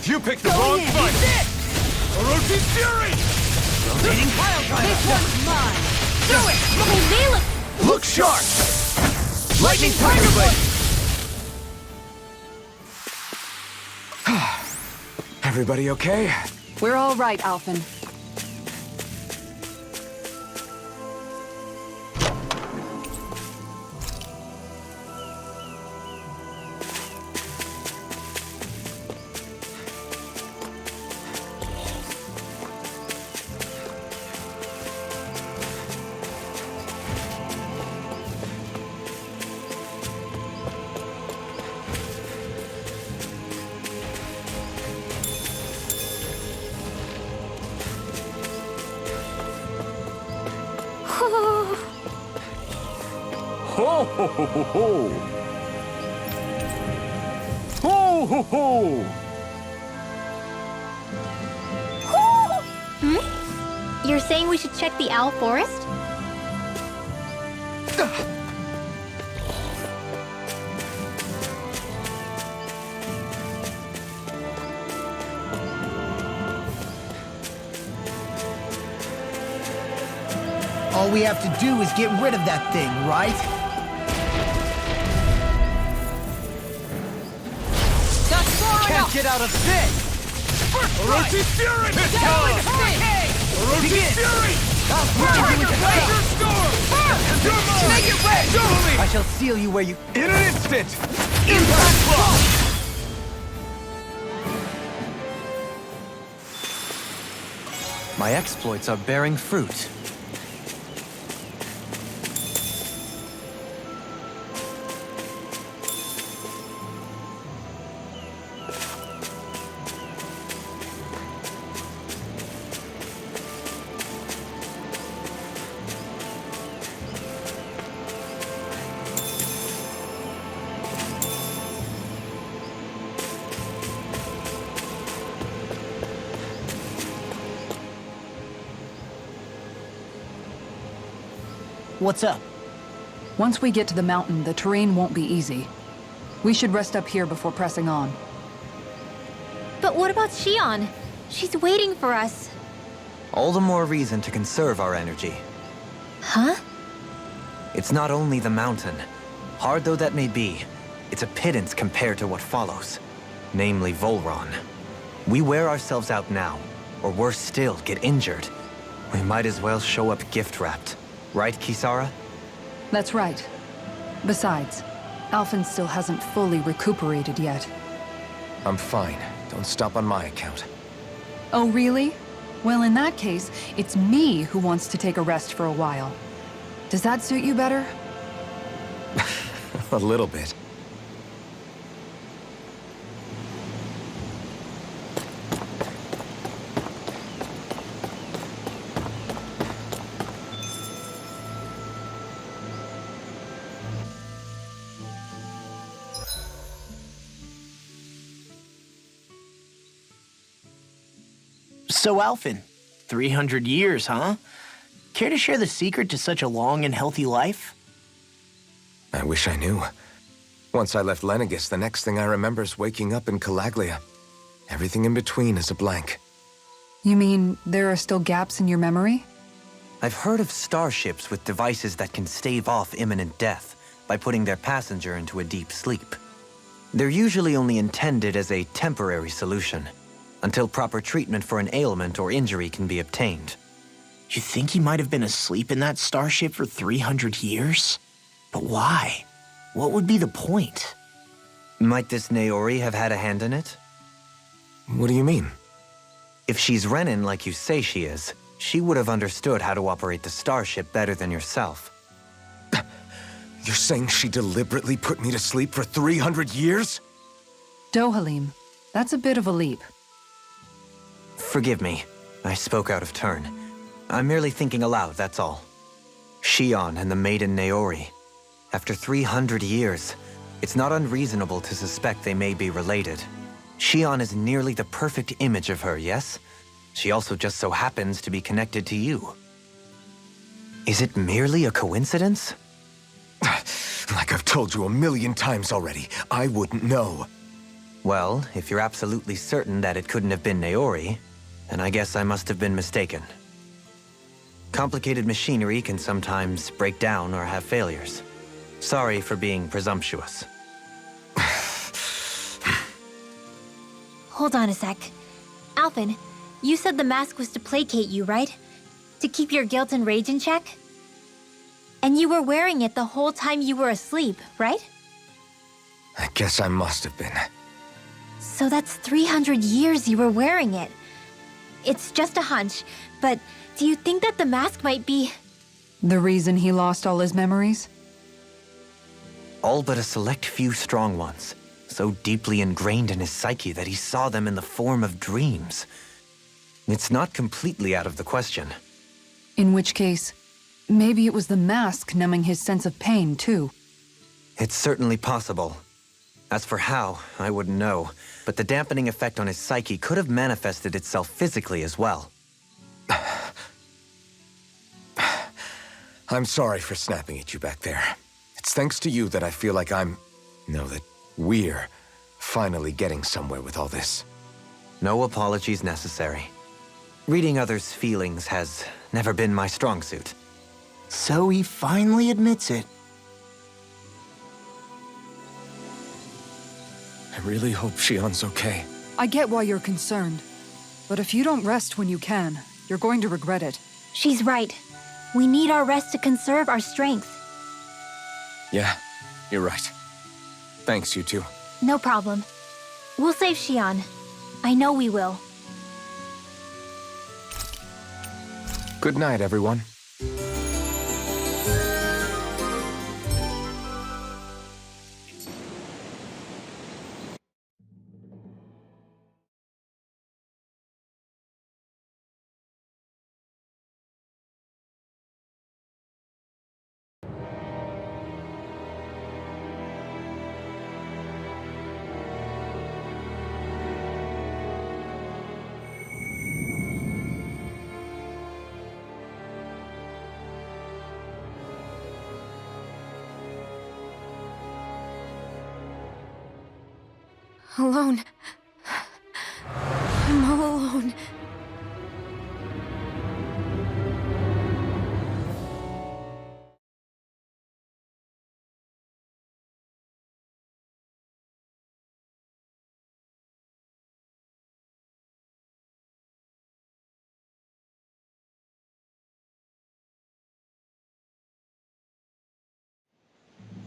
You picked the wrong fight! Orochi's Fury! Rotating pile driver! This one's mine! Do it! Look sharp! Lightning Tiger Blade! Everybody okay? We're all right, Alphen. Ho ho ho ho ho! Ho ho ho! You're saying we should check the Owl Forest? All we have to do is get rid of that thing, right? Can't get out of this! Orochi's Fury! Orochi's Fury! Azure Storm! Make it red! I shall seal you where you... In an instant! Impact block! My exploits are bearing fruit. What's up? Once we get to the mountain, the terrain won't be easy. We should rest up here before pressing on. But what about Shion? She's waiting for us. All the more reason to conserve our energy. Huh? It's not only the mountain. Hard though that may be, it's a pittance compared to what follows. Namely Volron. We wear ourselves out now, or worse still, get injured. We might as well show up gift-wrapped. Right, Kisara? That's right. Besides, Alphen still hasn't fully recuperated yet. I'm fine. Don't stop on my account. Oh, really? Well, in that case, it's me who wants to take a rest for a while. Does that suit you better? A little bit. So, Alphen, 300 years, huh? Care to share the secret to such a long and healthy life? I wish I knew. Once I left Lenegis, the next thing I remember is waking up in Calaglia. Everything in between is a blank. You mean there are still gaps in your memory? I've heard of starships with devices that can stave off imminent death by putting their passenger into a deep sleep. They're usually only intended as a temporary solution, until proper treatment for an ailment or injury can be obtained. You think he might have been asleep in that starship for 300 years? But why? What would be the point? Might this Naori have had a hand in it? What do you mean? If she's Renin like you say she is, she would have understood how to operate the starship better than yourself. You're saying she deliberately put me to sleep for 300 years? Dohalim, that's a bit of a leap. Forgive me, I spoke out of turn. I'm merely thinking aloud, that's all. Shion and the maiden Naori. After 300 years, it's not unreasonable to suspect they may be related. Shion is nearly the perfect image of her, yes? She also just so happens to be connected to you. Is it merely a coincidence? Like I've told you 1,000,000 times already, I wouldn't know. Well, if you're absolutely certain that it couldn't have been Naori, then I guess I must have been mistaken. Complicated machinery can sometimes break down or have failures. Sorry for being presumptuous. Hold on a sec. Alphen, you said the mask was to placate you, right? To keep your guilt and rage in check? And you were wearing it the whole time you were asleep, right? I guess I must have been. So that's 300 years you were wearing it. It's just a hunch, but do you think that the mask might be... The reason he lost all his memories? All but a select few strong ones, so deeply ingrained in his psyche that he saw them in the form of dreams. It's not completely out of the question. In which case, maybe it was the mask numbing his sense of pain, too. It's certainly possible. As for how, I wouldn't know, but the dampening effect on his psyche could have manifested itself physically as well. I'm sorry for snapping at you back there. It's thanks to you that I feel like that we're finally getting somewhere with all this. No apologies necessary. Reading others' feelings has never been my strong suit. So he finally admits it. I really hope Shion's okay. I get why you're concerned. But if you don't rest when you can, you're going to regret it. She's right. We need our rest to conserve our strength. Yeah, you're right. Thanks, you two. No problem. We'll save Shion. I know we will. Good night, everyone. Alone. I'm all alone.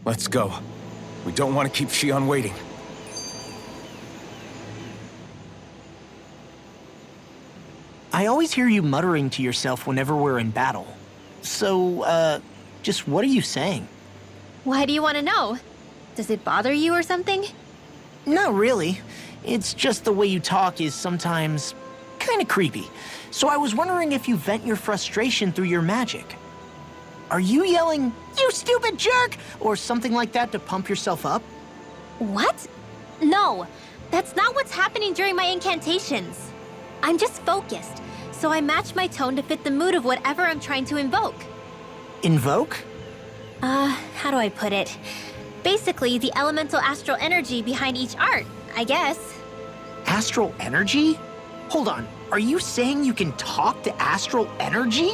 Let's go. We don't want to keep Shion waiting. I always hear you muttering to yourself whenever we're in battle. So, just what are you saying? Why do you want to know? Does it bother you or something? Not really. It's just the way you talk is sometimes kind of creepy. So I was wondering if you vent your frustration through your magic. Are you yelling, "You stupid jerk," or something like that to pump yourself up? What? No, that's not what's happening during my incantations. I'm just focused, so I match my tone to fit the mood of whatever I'm trying to invoke. Invoke? How do I put it? Basically, the elemental astral energy behind each art, I guess. Astral energy? Hold on, are you saying you can talk to astral energy?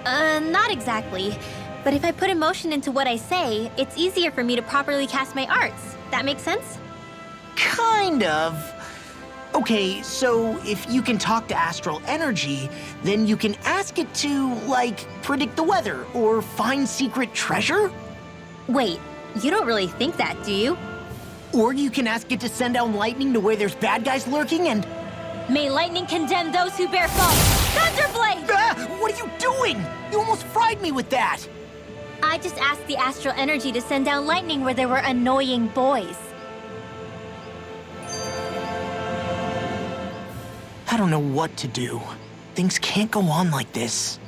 Not exactly. But if I put emotion into what I say, it's easier for me to properly cast my arts. That makes sense? Kind of. Okay, so if you can talk to astral energy, then you can ask it to, like, predict the weather or find secret treasure? Wait, you don't really think that, do you? Or you can ask it to send down lightning to where there's bad guys lurking and... May lightning condemn those who bear false! Thunderblade! Ah! What are you doing? You almost fried me with that! I just asked the astral energy to send down lightning where there were annoying boys. I don't know what to do. Things can't go on like this.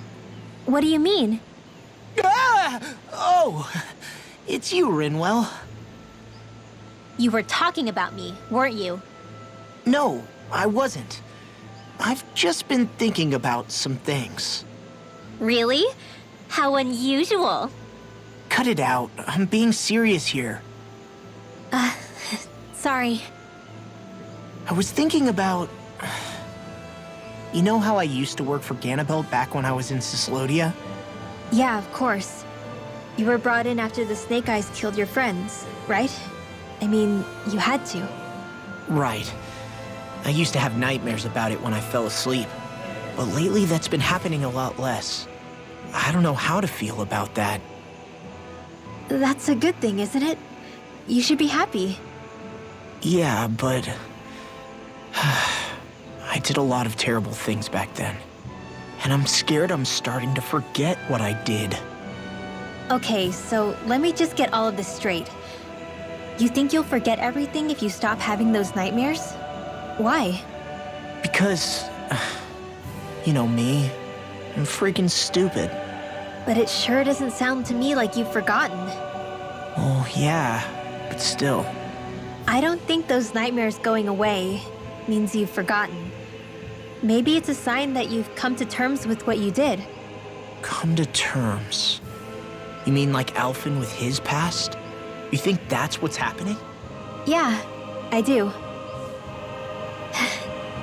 What do you mean? Ah! Oh, it's you, Rinwell. You were talking about me, weren't you? No, I wasn't. I've just been thinking about some things. Really? How unusual. Cut it out. I'm being serious here. Sorry. I was thinking about... You know how I used to work for Ganabelt back when I was in Cislodia? Yeah, of course. You were brought in after the Snake Eyes killed your friends, right? I mean, you had to. Right. I used to have nightmares about it when I fell asleep. But lately that's been happening a lot less. I don't know how to feel about that. That's a good thing, isn't it? You should be happy. Yeah, but... I did a lot of terrible things back then. And I'm scared I'm starting to forget what I did. Okay, so let me just get all of this straight. You think you'll forget everything if you stop having those nightmares? Why? Because... You know me. I'm freaking stupid. But it sure doesn't sound to me like you've forgotten. Well, yeah, but still. I don't think those nightmares going away means you've forgotten. Maybe it's a sign that you've come to terms with what you did. Come to terms? You mean like Alphen with his past? You think that's what's happening? Yeah, I do.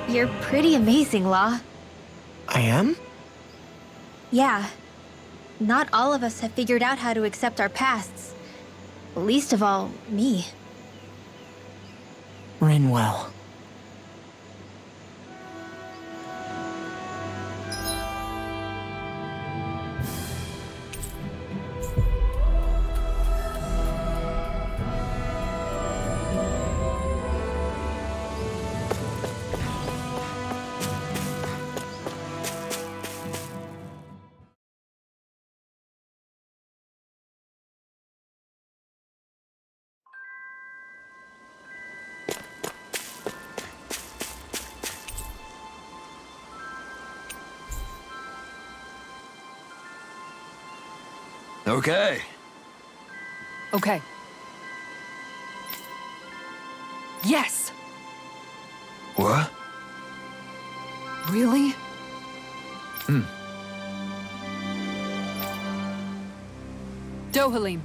You're pretty amazing, Law. I am? Yeah. Not all of us have figured out how to accept our pasts. Least of all, me. Rinwell. Okay. Okay. Yes! What? Really? Dohalim.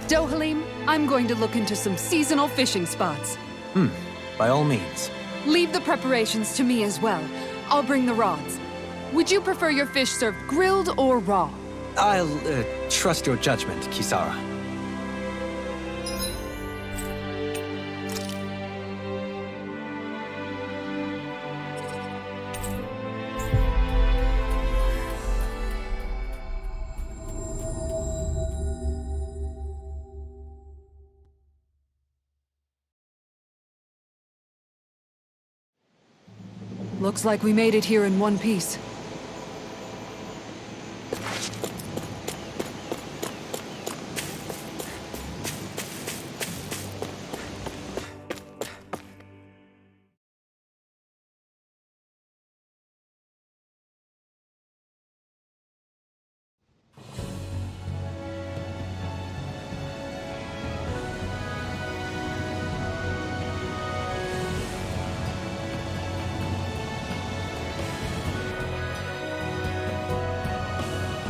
Dohalim, I'm going to look into some seasonal fishing spots. By all means. Leave the preparations to me as well. I'll bring the rods. Would you prefer your fish served grilled or raw? I'll trust your judgment, Kisara. Looks like we made it here in one piece.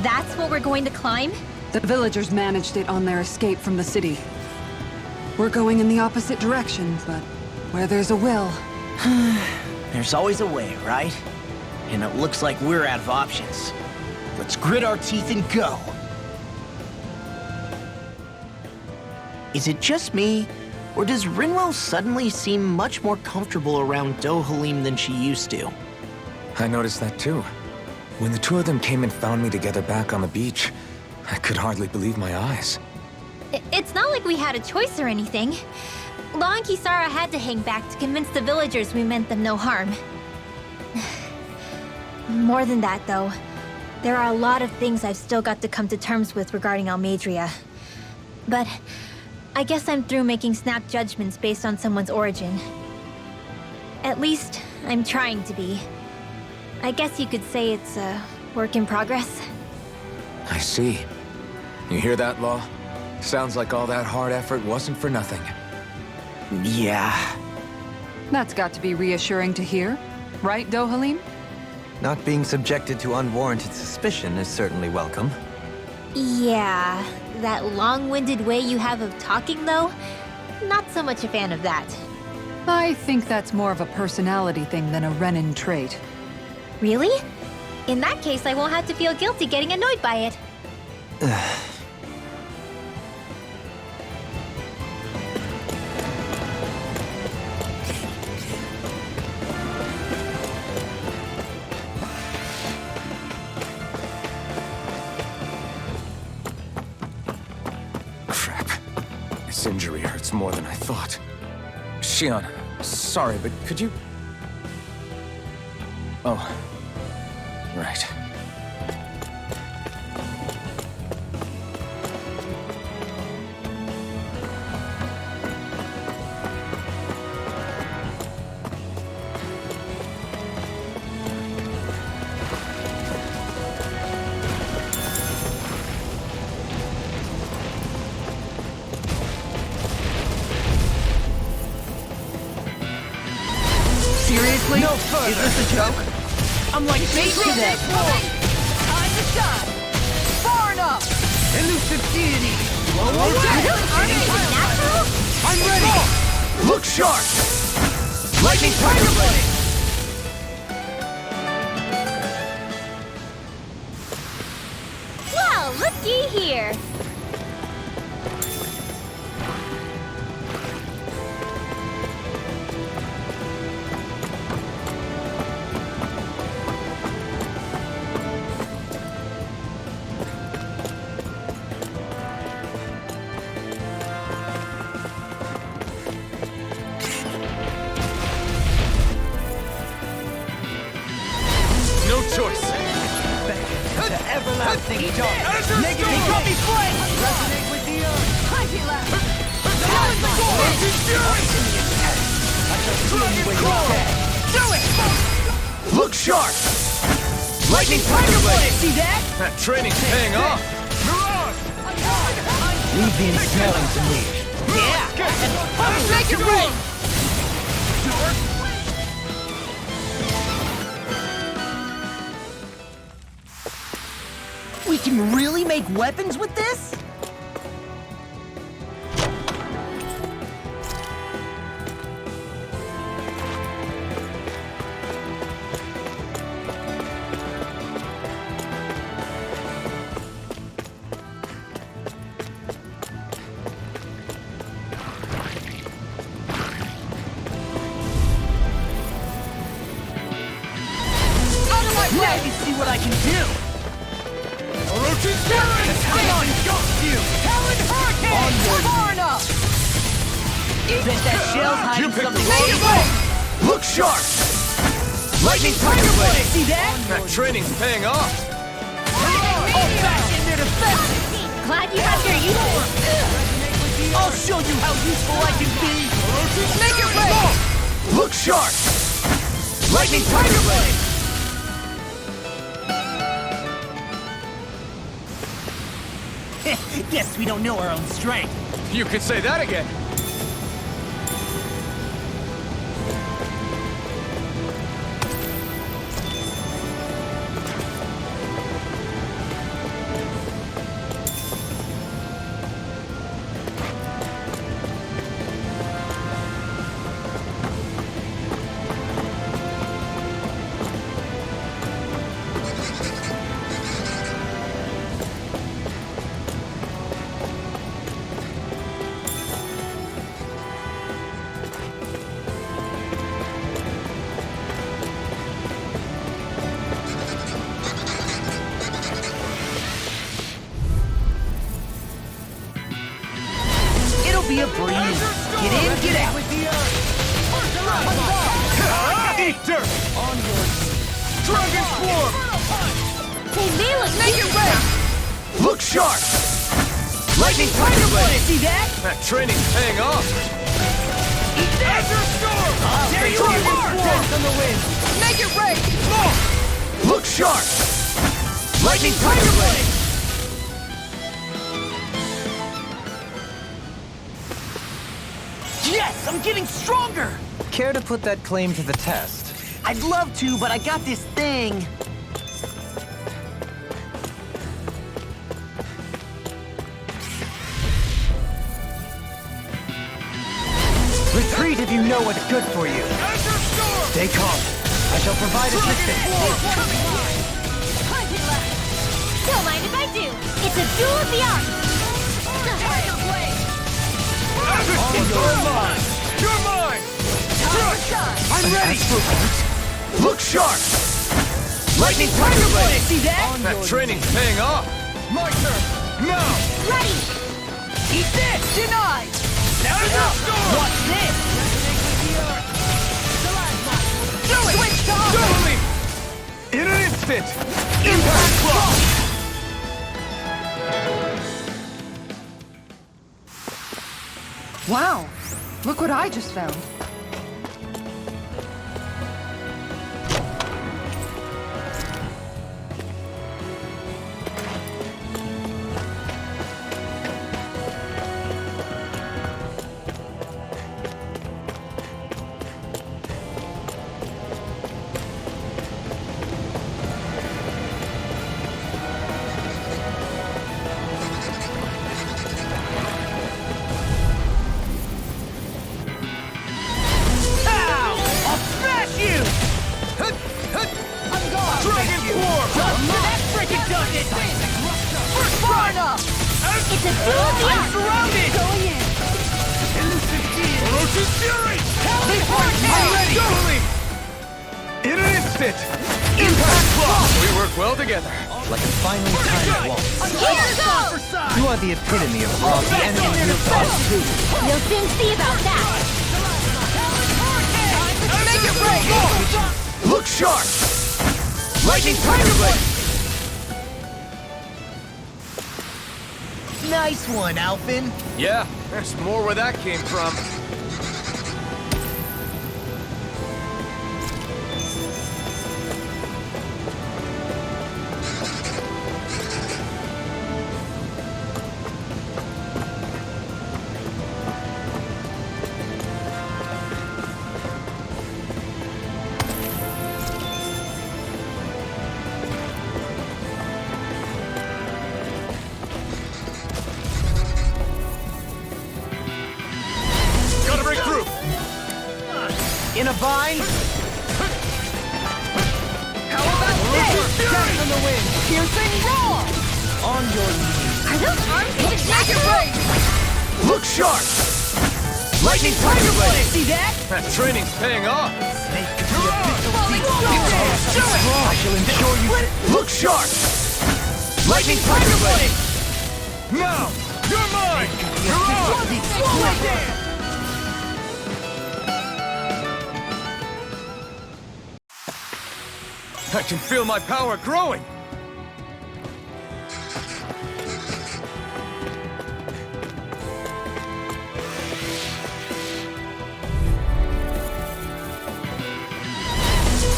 That's what we're going to climb? The villagers managed it on their escape from the city. We're going in the opposite direction, but where there's a will... There's always a way, right? And it looks like we're out of options. Let's grit our teeth and go. Is it just me, or does Rinwell suddenly seem much more comfortable around Dohalim than she used to? I noticed that too. When the two of them came and found me together back on the beach, I could hardly believe my eyes. It's not like we had a choice or anything. Law and Kisara had to hang back to convince the villagers we meant them no harm. More than that, though, there are a lot of things I've still got to come to terms with regarding Almeidrea. But I guess I'm through making snap judgments based on someone's origin. At least, I'm trying to be. I guess you could say it's a work in progress. I see. You hear that, Law? Sounds like all that hard effort wasn't for nothing. Yeah. That's got to be reassuring to hear, right, Dohalim? Not being subjected to unwarranted suspicion is certainly welcome. Yeah, that long-winded way you have of talking, though? Not so much a fan of that. I think that's more of a personality thing than a Renin trait. Really? In that case, I won't have to feel guilty getting annoyed by it. Crap. This injury hurts more than I thought. Shion, sorry, but could you... Oh. Right. Seriously? No further. Is this a joke? I'm like bait to them. Time to shine! Far enough! Elusive deity! Blow away! Natural? I'm ready! Look sharp! Lightning Tiger Blade! Well, looky here. No choice! The everlasting dark! Make me drop me flame! Resonate with the earth! Mighty laugh! Challenge the goal! Dragon claw! Do it! Look sharp! Lightning Tiger Blade! See that? That training's paying off! Mirage! Leave the smelling to me. Yeah! Make it rain! We can really make weapons with this? Let me see what I can do! Orochi's Fury! Come on, ghost you! Talon Hurricane! Onward. Far enough! Bet that shell's hiding picked something. the wrong Make it one. rain! Look sharp! Lightning Tiger Blade! See that? That training's paying off! All back in their defense! Glad you have your uniform. I'll show you how useful I can be! Make it rain! Look sharp! Lightning Tiger Blade! Guess we don't know our own strength. You could say that again! On your knees. Dragon Swarm! They look Make it rain! Look sharp! Lightning Tiger Tiger Blade! Blade! See that? That training's paying off! Eat that! Azure Storm! There you Dragon are! Swarm! Dance on the wind! Make it rain! Look sharp! Lightning Tiger Blade! Yes, I'm getting stronger! Care to put that claim to the test? I'd love to, but I got this thing. Retreat if you know what's good for you. Azure Storm! Stay calm. I shall provide assistance. Don't mind if I do. It's a duel of the arts. Tiger Blade! Azure Storm! You're mine! You're mine! I'm ready. Look sharp! Lightning Tiger Blade! See that? That training's paying off! My turn! Now! Ready. Eat this! Denied! Now Storm! Watch this! Do it! Switch top! Totally! In an instant! Impact Block! Wow! Look what I just found. I'll smash you! I'm gone! Dragon Swarm! That freaking does it! First far enough! It's a duel of the I'm arts. surrounded! Going in! Elusive deity! Ferocious Fury! I'm ready! Totally! In an instant! Impact Block! We work well together. Like a finely timed waltz. Here goes. You are the epitome of how the enemy feels us too. You'll soon see about that. Make it rain! Look sharp! Lightning Tiger Blade! Nice one, Alphen. Yeah, there's more where that came from. Gotta break through! In a vine? How about this? Dance on the wind! Piercing roar! On your knees. Are those arms even Make it rain! Look sharp! Lightning Tiger Blade! See that? That training's paying off! Falling storm! I shall ensure you... Look sharp! Lightning Tiger Blade! Now! You're mine! You're on! I can feel my power growing!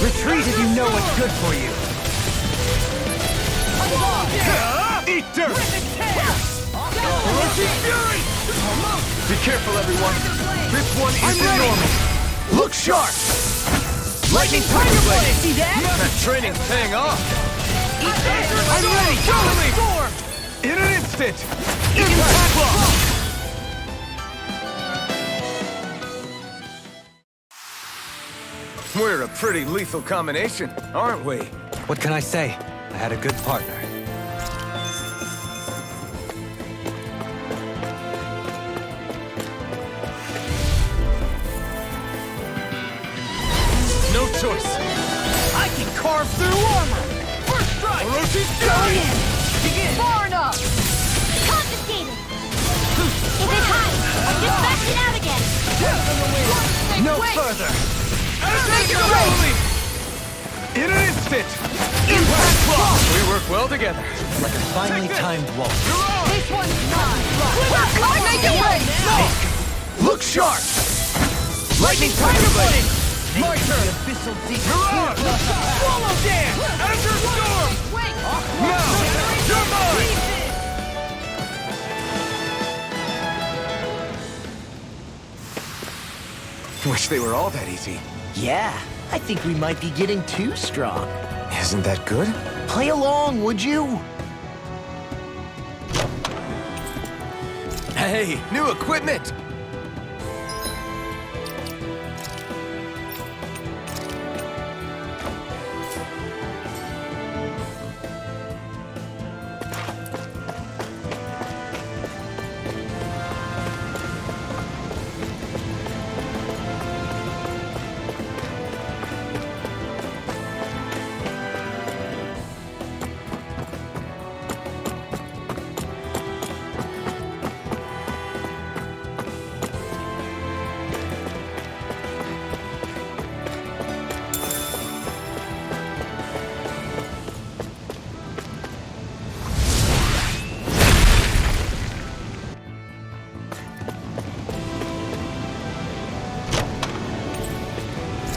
Retreat if you know what's good for you. Eat dirt! Ferocious Fury! Be careful, everyone. This one isn't normal. Look sharp! Lightning Tiger Blade! See that? That training's paying off! I'm ready! Totally! Storm! In an instant! Impact Block! We're a pretty lethal combination, aren't we? What can I say? I had a good partner. No choice. I can carve through armor! First strike! Ferocious Go Fury! in! Begin! Far enough! confiscated? If it hides, just back it out again. No further! Make it rain! instant! Impact block! We work well together. Like a finely timed waltz. This one's mine! Make it rain! Look sharp! Lightning Tiger Blade! My turn! Mirage! Swallow Dance! Azure Storm! Wait! Now! You're mine! Wish they were all that easy. Yeah, I think we might be getting too strong. Isn't that good? Play along, would you? Hey, new equipment!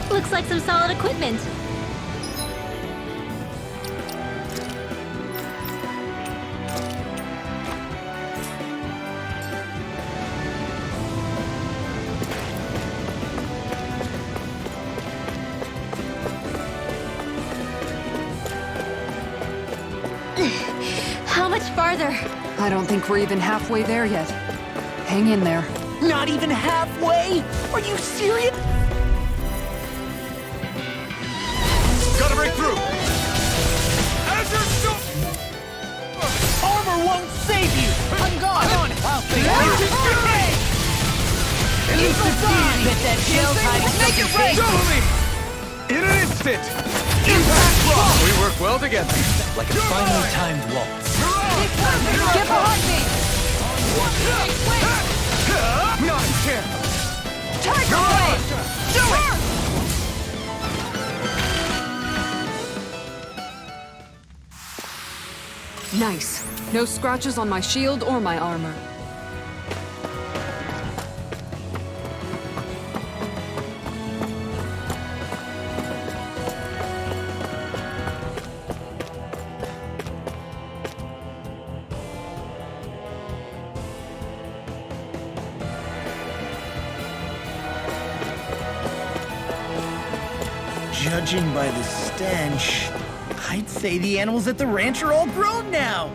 Looks like some solid equipment. How much farther? I don't think we're even halfway there yet. Hang in there. Not even halfway? Are you serious? Gotta break through! Azure Storm! Armor won't save you! I'm gone! I'm on it! Bet that jail time is Make it rain! Totally! In an instant! Impact block! We work well together. Like a finely timed waltz. Get behind me! Not a chance! Tiger Blade! Do it! Nice. No scratches on my shield or my armor. Judging by the stench, I'd say the animals at the ranch are all grown now.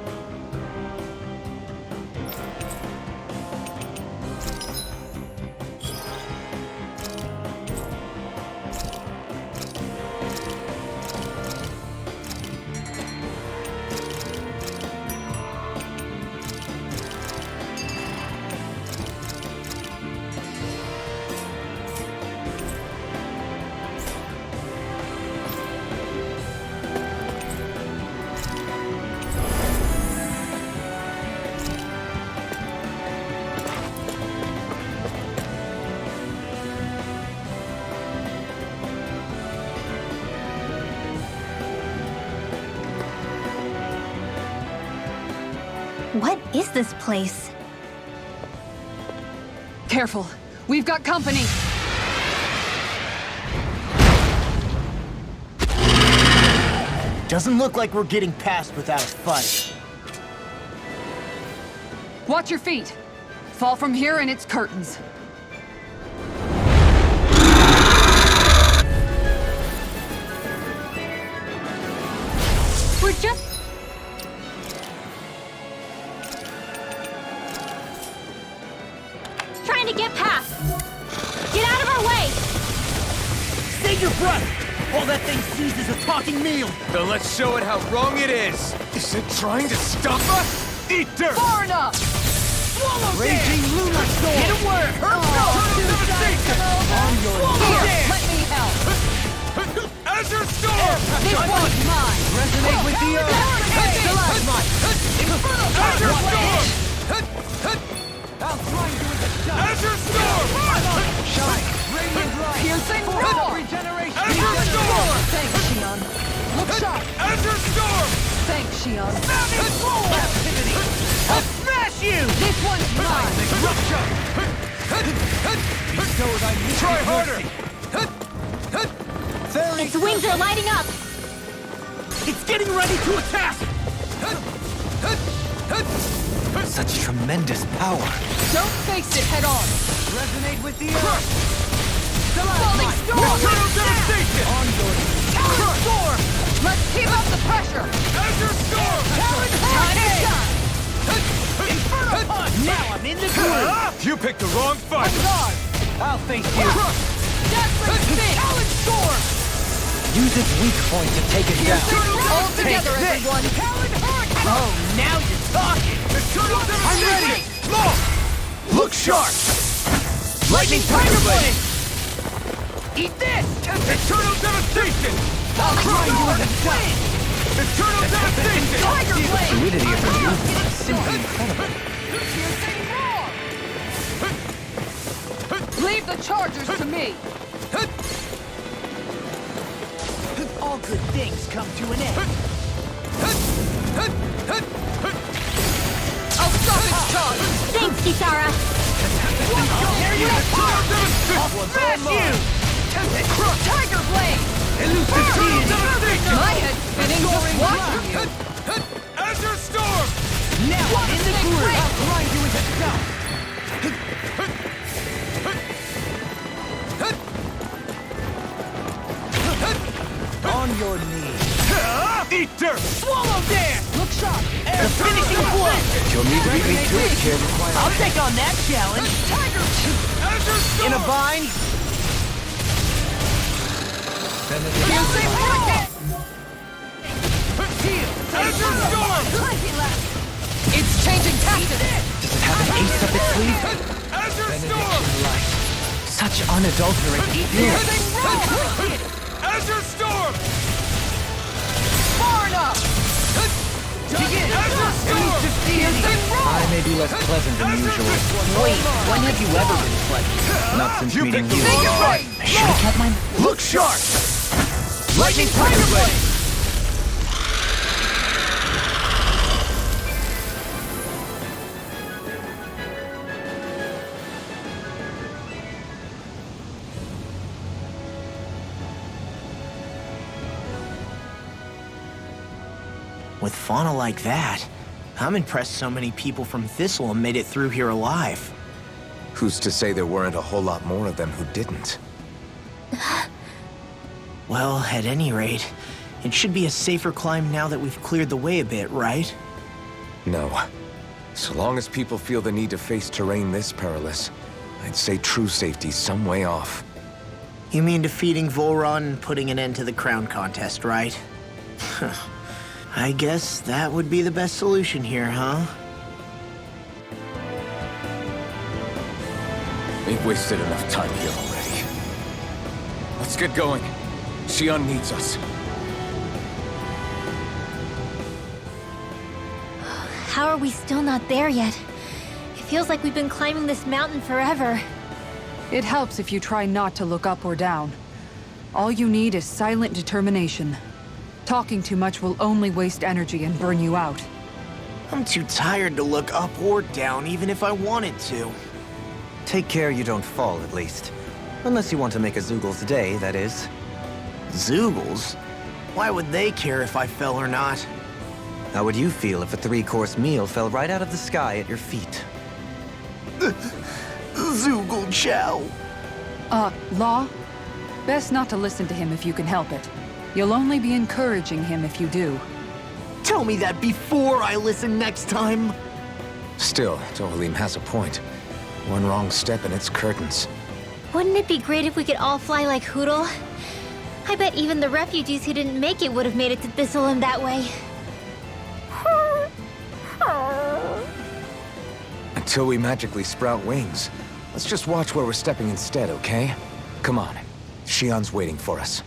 What is this place? Careful. We've got company. Doesn't look like we're getting past without a fight. Watch your feet. Fall from here and it's curtains. We're just... trying to get past. Get out of our way! Save your breath! All that thing sees is a talking meal! Then let's show it how wrong it is! Is it trying to stop us? Eat dirt! Far enough! Swallow Raging Luna Storm! Get to work! On your Here, dance! let me help! Azure Storm! This one's mine! Resonate with the earth. Azure Storm! Azure Storm! Shine. Radiant light. Piercing roar! Regeneration. Azure Storm! Thanks, Xion. Azure Shion. Captivity! I'll smash you! This one's mine! Try harder! Its wings are lighting up! It's getting ready to attack! Such tremendous power. Don't face it head on! Resonate with the earth. Falling storm! Eternal devastation! Talon storm! Let's keep up the pressure! Azure storm! Talon hurricane! Inferno punch! Now I'm in the groove! You picked the wrong fight! On guard! I'll face you. Dazzling spin! Talon storm! Use its weak point to take it down. All together, everyone! Talon hurricane! Oh, now you're talking! Eternal I'm ready! devastation! Look sharp! Lightning Tiger Blade! Eat this! Eternal devastation! I'll try you in the swing! Eternal devastation! Tiger Blade! Fluidity of her movement is simply incredible. Leave the chargers to me! All good things come to an end. I'll stop its charge! Thanks, Kisara! There you go! I'll smash you! Tiger Blade! My head's spinning just watching you! Azure storm! Now I'm in the groove! I'll grind you into dust. On your knees. Eat dirt! Swallow dance! Look sharp! The finishing blow! You'll need to beat me to it, kid. I'll take on that challenge! Tiger! Azure storm! In a bind. Piercing hurricane! Heal! Azure storm! It's changing tactics! Does it have an ace up its sleeve? Azure storm! Such unadulterated fury. Piercing roll! Azure storm! Far enough! Begin! Azure storm! Piercing roll! I may be less pleasant than usual. Wait, when have you ever been pleasant? Not since You meeting picked the you. wrong fight! I should have kept my... Look sharp! Lightning Tiger Blade! With fauna like that, I'm impressed so many people from Thistlym made it through here alive. Who's to say there weren't a whole lot more of them who didn't? Well, at any rate, it should be a safer climb now that we've cleared the way a bit, right? No. So long as people feel the need to face terrain this perilous, I'd say true safety's some way off. You mean defeating Volron and putting an end to the crown contest, right? I guess that would be the best solution here, huh? We've wasted enough time here already. Let's get going. Shion needs us. How are we still not there yet? It feels like we've been climbing this mountain forever. It helps if you try not to look up or down. All you need is silent determination. Talking too much will only waste energy and burn you out. I'm too tired to look up or down, even if I wanted to. Take care you don't fall, at least. Unless you want to make a Zoogl's day, that is. Zoogles? Why would they care if I fell or not? How would you feel if a 3-course meal fell right out of the sky at your feet? Zoogle chow. Law? Best not to listen to him if you can help it. You'll only be encouraging him if you do. Tell me that before I listen next time. Still, Thistlym has a point. One wrong step and it's curtains. Wouldn't it be great if we could all fly like Hootle? I bet even the refugees who didn't make it would have made it to Thistlym that way. Until we magically sprout wings, let's just watch where we're stepping instead, okay? Come on. Shion's waiting for us.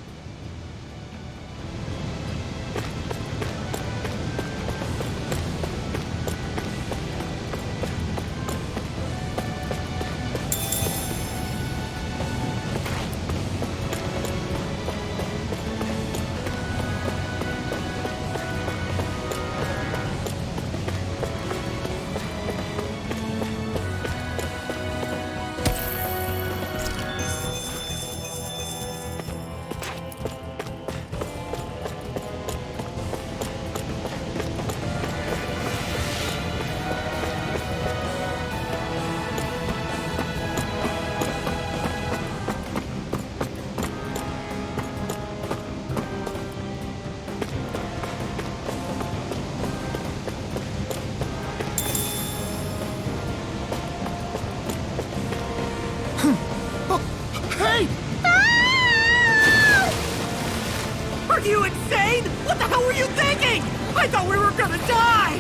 Are you insane? What the hell were you thinking? I thought we were gonna die!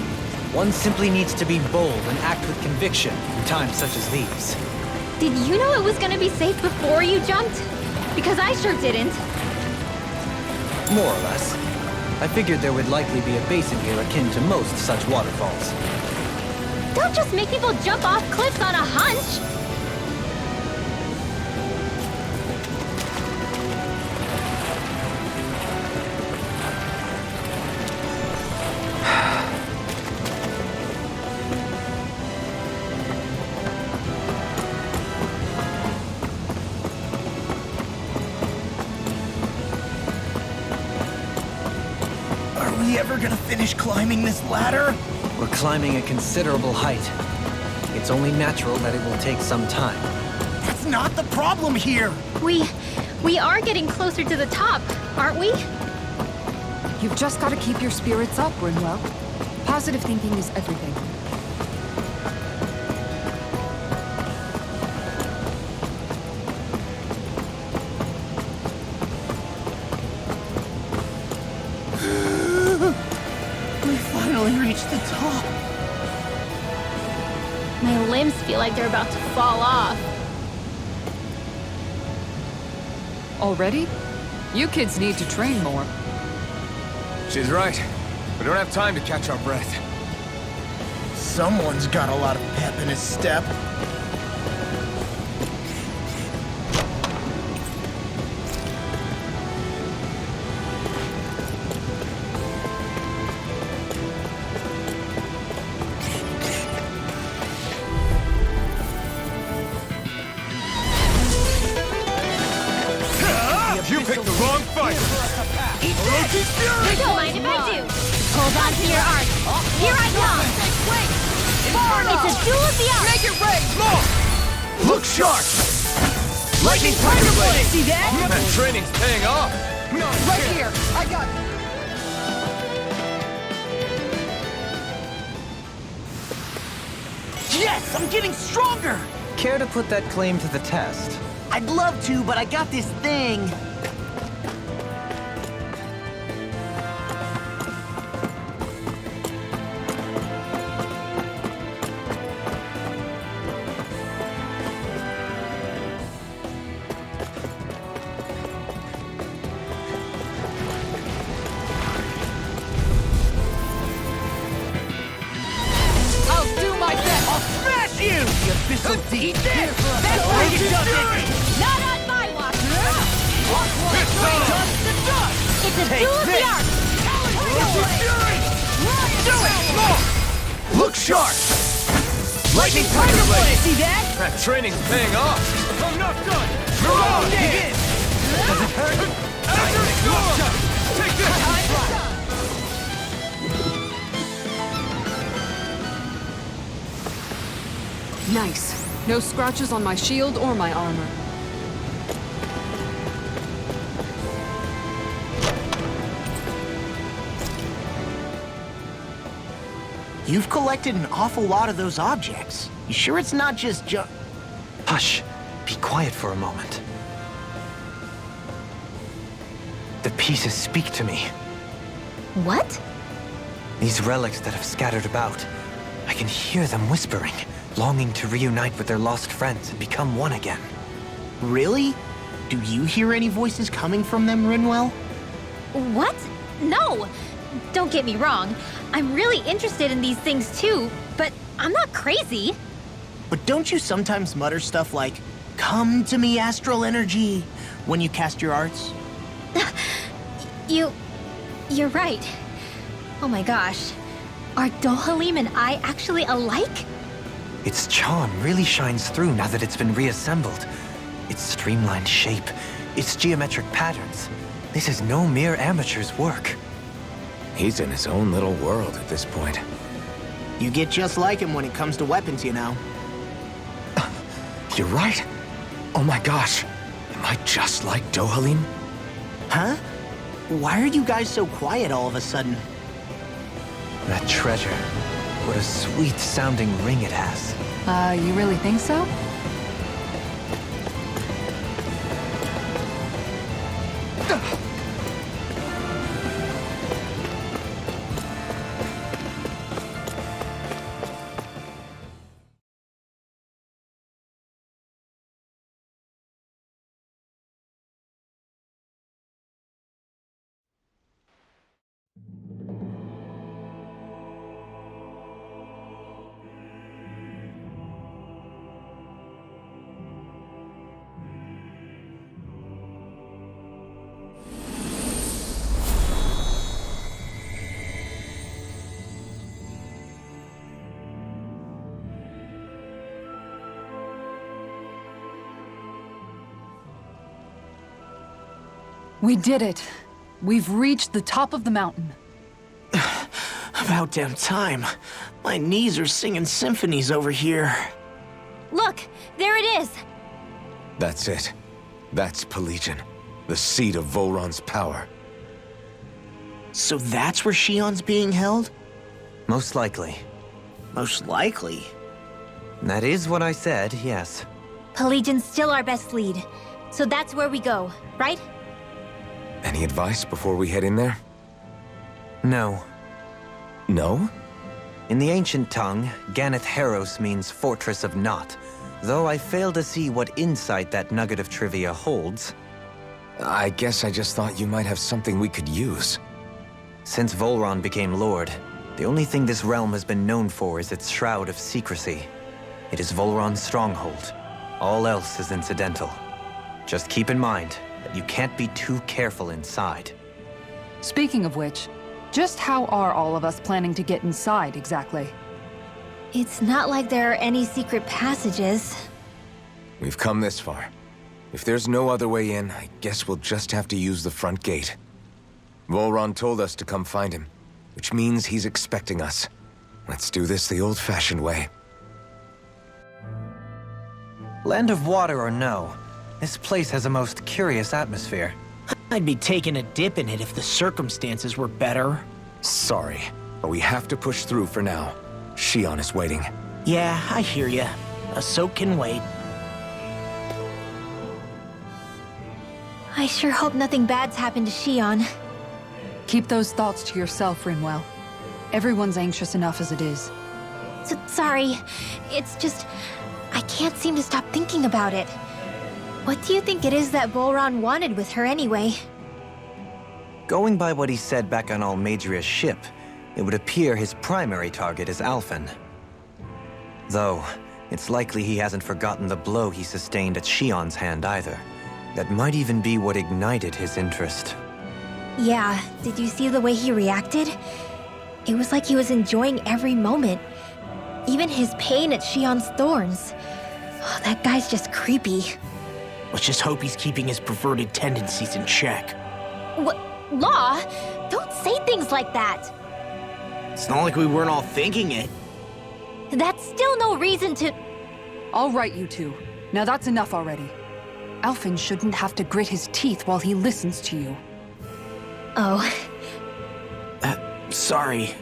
One simply needs to be bold and act with conviction in times such as these. Did you know it was gonna be safe before you jumped? Because I sure didn't. More or less. I figured there would likely be a basin here akin to most such waterfalls. Don't just make people jump off cliffs on a hunch! Are we ever gonna finish climbing this ladder? We're climbing a considerable height. It's only natural that it will take some time. That's not the problem here! We are getting closer to the top, aren't we? You've just got to keep your spirits up, Rinwell. Positive thinking is everything. We finally reached the top. My limbs feel like they're about to fall off. Already? You kids need to train more. She's right. We don't have time to catch our breath. Someone's got a lot of pep in his step. You picked the wrong fight! Don't mind if I do. Hold on to your art. Here I come. It's a duel of the arts. Make it rain! Look sharp! Lightning Tiger Blade! See that? That training's paying off! Right here! I got it! Yes, I'm getting stronger! Care to put that claim to the test? I'd love to, but I got this thing. I'll do my best! I'll smash you! The abyssal deep! That's how you do it! Not on my watch. Dust to dust! It's a duel of the arts. Do it! More! Look sharp! Lightning Tiger Blade! See that? That training's paying off! I'm not done! You're all dead! Does it hurt? Take this! Nice. No scratches on my shield or my armor. You've collected an awful lot of those objects. You sure it's not just Hush. Be quiet for a moment. The pieces speak to me. What? These relics that have scattered about. I can hear them whispering, longing to reunite with their lost friends and become one again. Really? Do you hear any voices coming from them, Rinwell? What? No! Don't get me wrong. I'm really interested in these things too, but I'm not crazy. But don't you sometimes mutter stuff like, "Come to me, astral energy," when you cast your arts? You're right. Oh my gosh. Are Dohalim and I actually alike? Its charm really shines through now that it's been reassembled. Its streamlined shape, its geometric patterns. This is no mere amateur's work. He's in his own little world at this point. You get just like him when it comes to weapons, you know. You're right. Oh my gosh. Am I just like Dohalim? Huh? Why are you guys so quiet all of a sudden? That treasure. What a sweet-sounding ring it has. You really think so? We did it. We've reached the top of the mountain. About damn time. My knees are singing symphonies over here. Look, there it is! That's it. That's Pelegion, the seat of Volron's power. So that's where Shion's being held? Most likely. Most likely. That is what I said, yes. Pelegion's still our best lead. So that's where we go, right? Any advice before we head in there? No. No? In the ancient tongue, Ganath Haros means Fortress of Naught, though I fail to see what insight that nugget of trivia holds. I guess I just thought you might have something we could use. Since Volron became Lord, the only thing this realm has been known for is its shroud of secrecy. It is Volron's stronghold. All else is incidental. Just keep in mind that you can't be too careful inside. Speaking of which, just how are all of us planning to get inside exactly? It's not like there are any secret passages. We've come this far. If there's no other way in, I guess we'll just have to use the front gate. Volron told us to come find him, which means he's expecting us. Let's do this the old-fashioned way. Land of water or no, this place has a most curious atmosphere. I'd be taking a dip in it if the circumstances were better. Sorry, but we have to push through for now. Shion is waiting. Yeah, I hear ya. A soak can wait. I sure hope nothing bad's happened to Shion. Keep those thoughts to yourself, Rinwell. Everyone's anxious enough as it is. Sorry. It's just... I can't seem to stop thinking about it. What do you think it is that Volron wanted with her anyway? Going by what he said back on Almadria's ship, it would appear his primary target is Alphen. Though, it's likely he hasn't forgotten the blow he sustained at Shion's hand either. That might even be what ignited his interest. Yeah, did you see the way he reacted? It was like he was enjoying every moment. Even his pain at Shion's thorns. Oh, that guy's just creepy. Let's just hope he's keeping his perverted tendencies in check. What? Law? Don't say things like that! It's not like we weren't all thinking it. That's still no reason to... All right, you two. Now that's enough already. Alphen shouldn't have to grit his teeth while he listens to you. Oh. Sorry.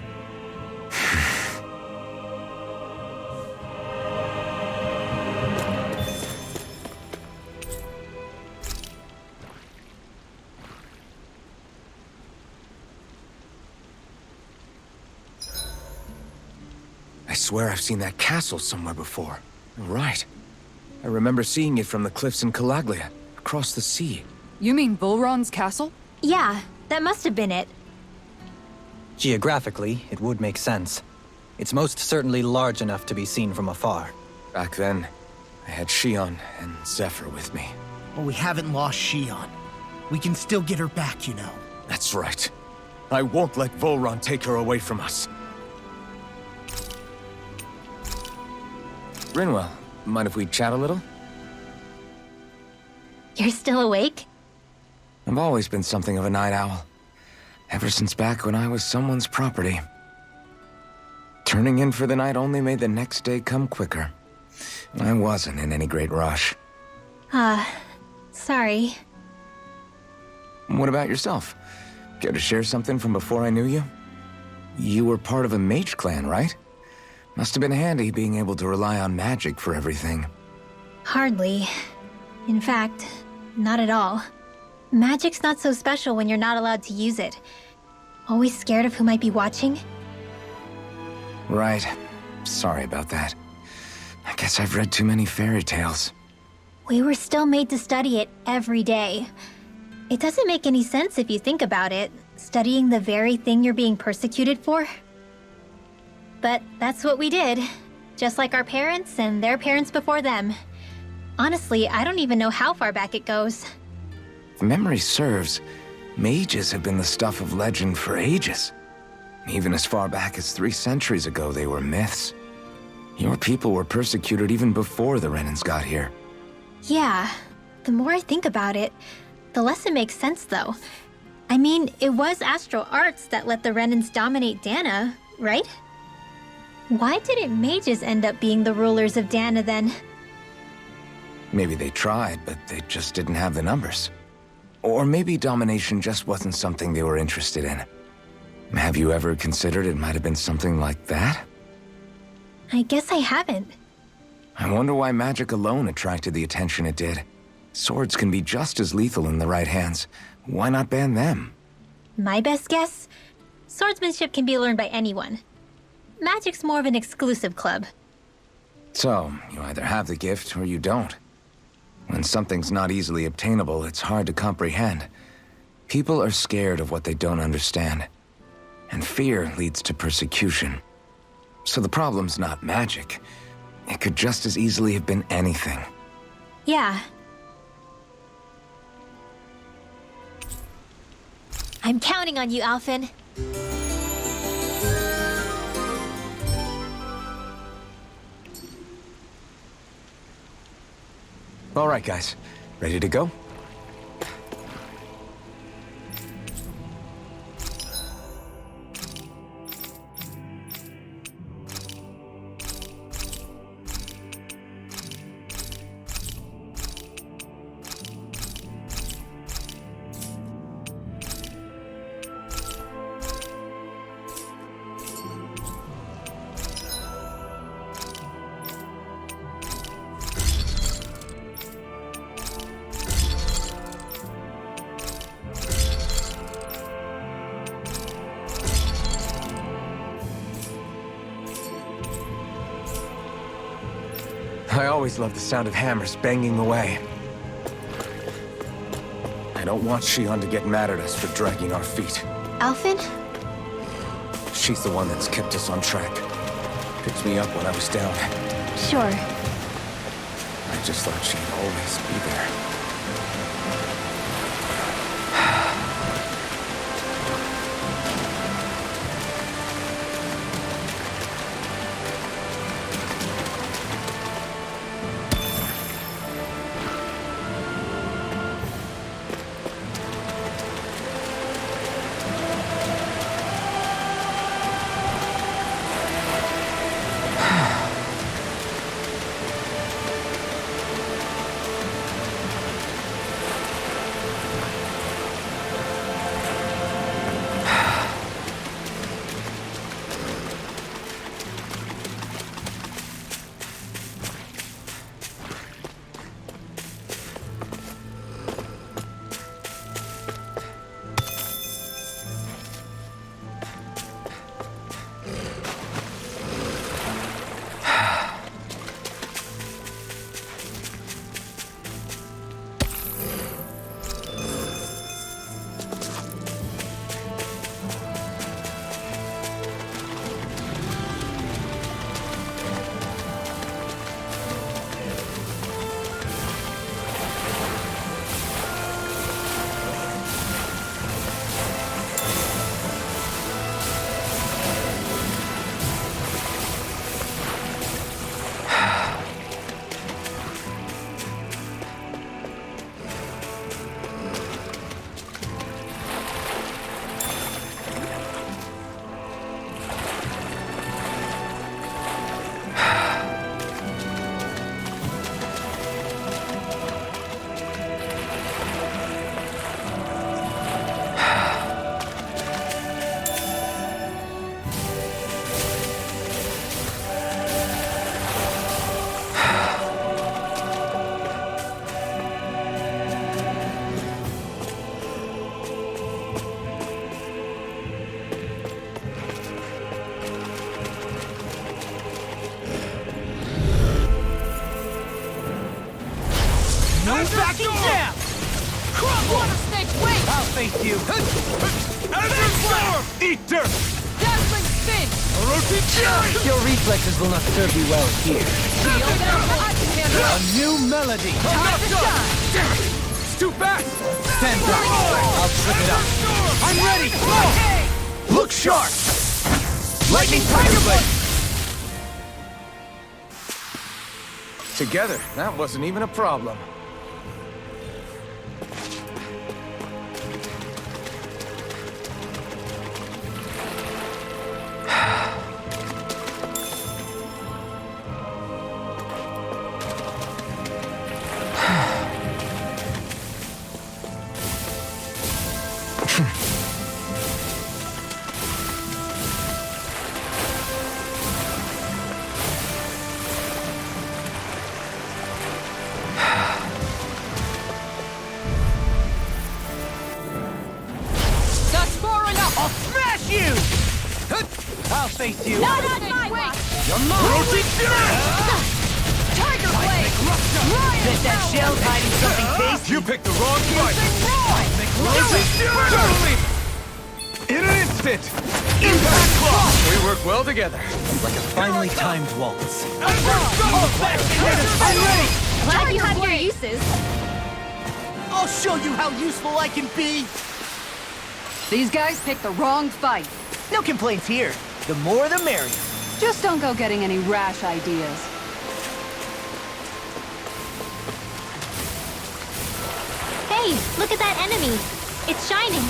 I swear I've seen that castle somewhere before. Right. I remember seeing it from the cliffs in Calaglia, across the sea. You mean Volron's castle? Yeah, that must have been it. Geographically, it would make sense. It's most certainly large enough to be seen from afar. Back then, I had Shion and Zephyr with me. Well, we haven't lost Shion. We can still get her back, you know. That's right. I won't let Volron take her away from us. Rinwell, mind if we chat a little? You're still awake? I've always been something of a night owl. Ever since back when I was someone's property. Turning in for the night only made the next day come quicker. I wasn't in any great rush. Sorry. What about yourself? Care to share something from before I knew you? You were part of a mage clan, right? Must have been handy being able to rely on magic for everything. Hardly. In fact, not at all. Magic's not so special when you're not allowed to use it. Always scared of who might be watching? Right. Sorry about that. I guess I've read too many fairy tales. We were still made to study it every day. It doesn't make any sense if you think about it, studying the very thing you're being persecuted for. But that's what we did, just like our parents and their parents before them. Honestly, I don't even know how far back it goes. If memory serves, mages have been the stuff of legend for ages. Even as far back as 3 centuries ago, they were myths. Your people were persecuted even before the Renans got here. Yeah, the more I think about it, The lesson makes sense, though. I mean, it was astral arts that let the Renans dominate Dahna, right? Why didn't mages end up being the rulers of Dahna then? Maybe they tried, but they just didn't have the numbers. Or maybe domination just wasn't something they were interested in. Have you ever considered it might have been something like that? I guess I haven't. I wonder why magic alone attracted the attention it did. Swords can be just as lethal in the right hands. Why not ban them? My best guess? Swordsmanship can be learned by anyone. Magic's more of an exclusive club. So, you either have the gift or you don't. When something's not easily obtainable, it's hard to comprehend. People are scared of what they don't understand. And fear leads to persecution. So the problem's not magic. It could just as easily have been anything. Yeah. I'm counting on you, Alphen. All right, guys. Ready to go? I always love the sound of hammers banging away. I don't want Shion to get mad at us for dragging our feet. Alphen? She's the one that's kept us on track. Picked me up when I was down. Sure. I just thought she'd always be there. Backing down! Water snake, wait! I'll face you. Storm! Eat dirt! Dazzling spin! Your reflexes will not serve you well here. Shield down, I can handle A it! new melody. Time to shine! Damn it! It's too fast! Stand back. I'll trip it up. I'm ready! Hey! Look sharp. Lightning Tiger Blade. Together, that wasn't even a problem. you! I'll face you. Not on my watch! You're mine. Tiger Blade! Bet that shell's hiding something tasty! You picked the wrong fight! In an instant! Impact Claw! We work well together. Like a finely timed waltz. I'm ready! Glad you have your uses. I'll show you how useful I can be! These guys picked the wrong fight. No complaints here. The more the merrier. Just don't go getting any rash ideas. Hey, look at that enemy. It's shining.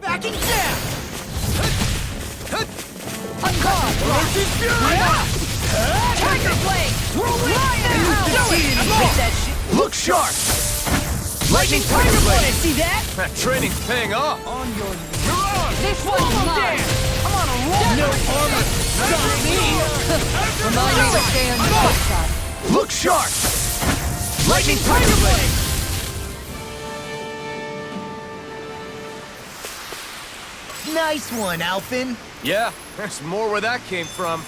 Backing down! Uncalled! Tiger Blade! Hit that shit! Look sharp! Lightning Tiger Blade! See that? That training's paying off! On your knees! You're on! This one's mine! I'm on a roll! No armor! Stop me! Remind me to stay on your good side. Look sharp! Lightning Tiger Blade! Nice one, Alphen. Yeah, there's more where that came from.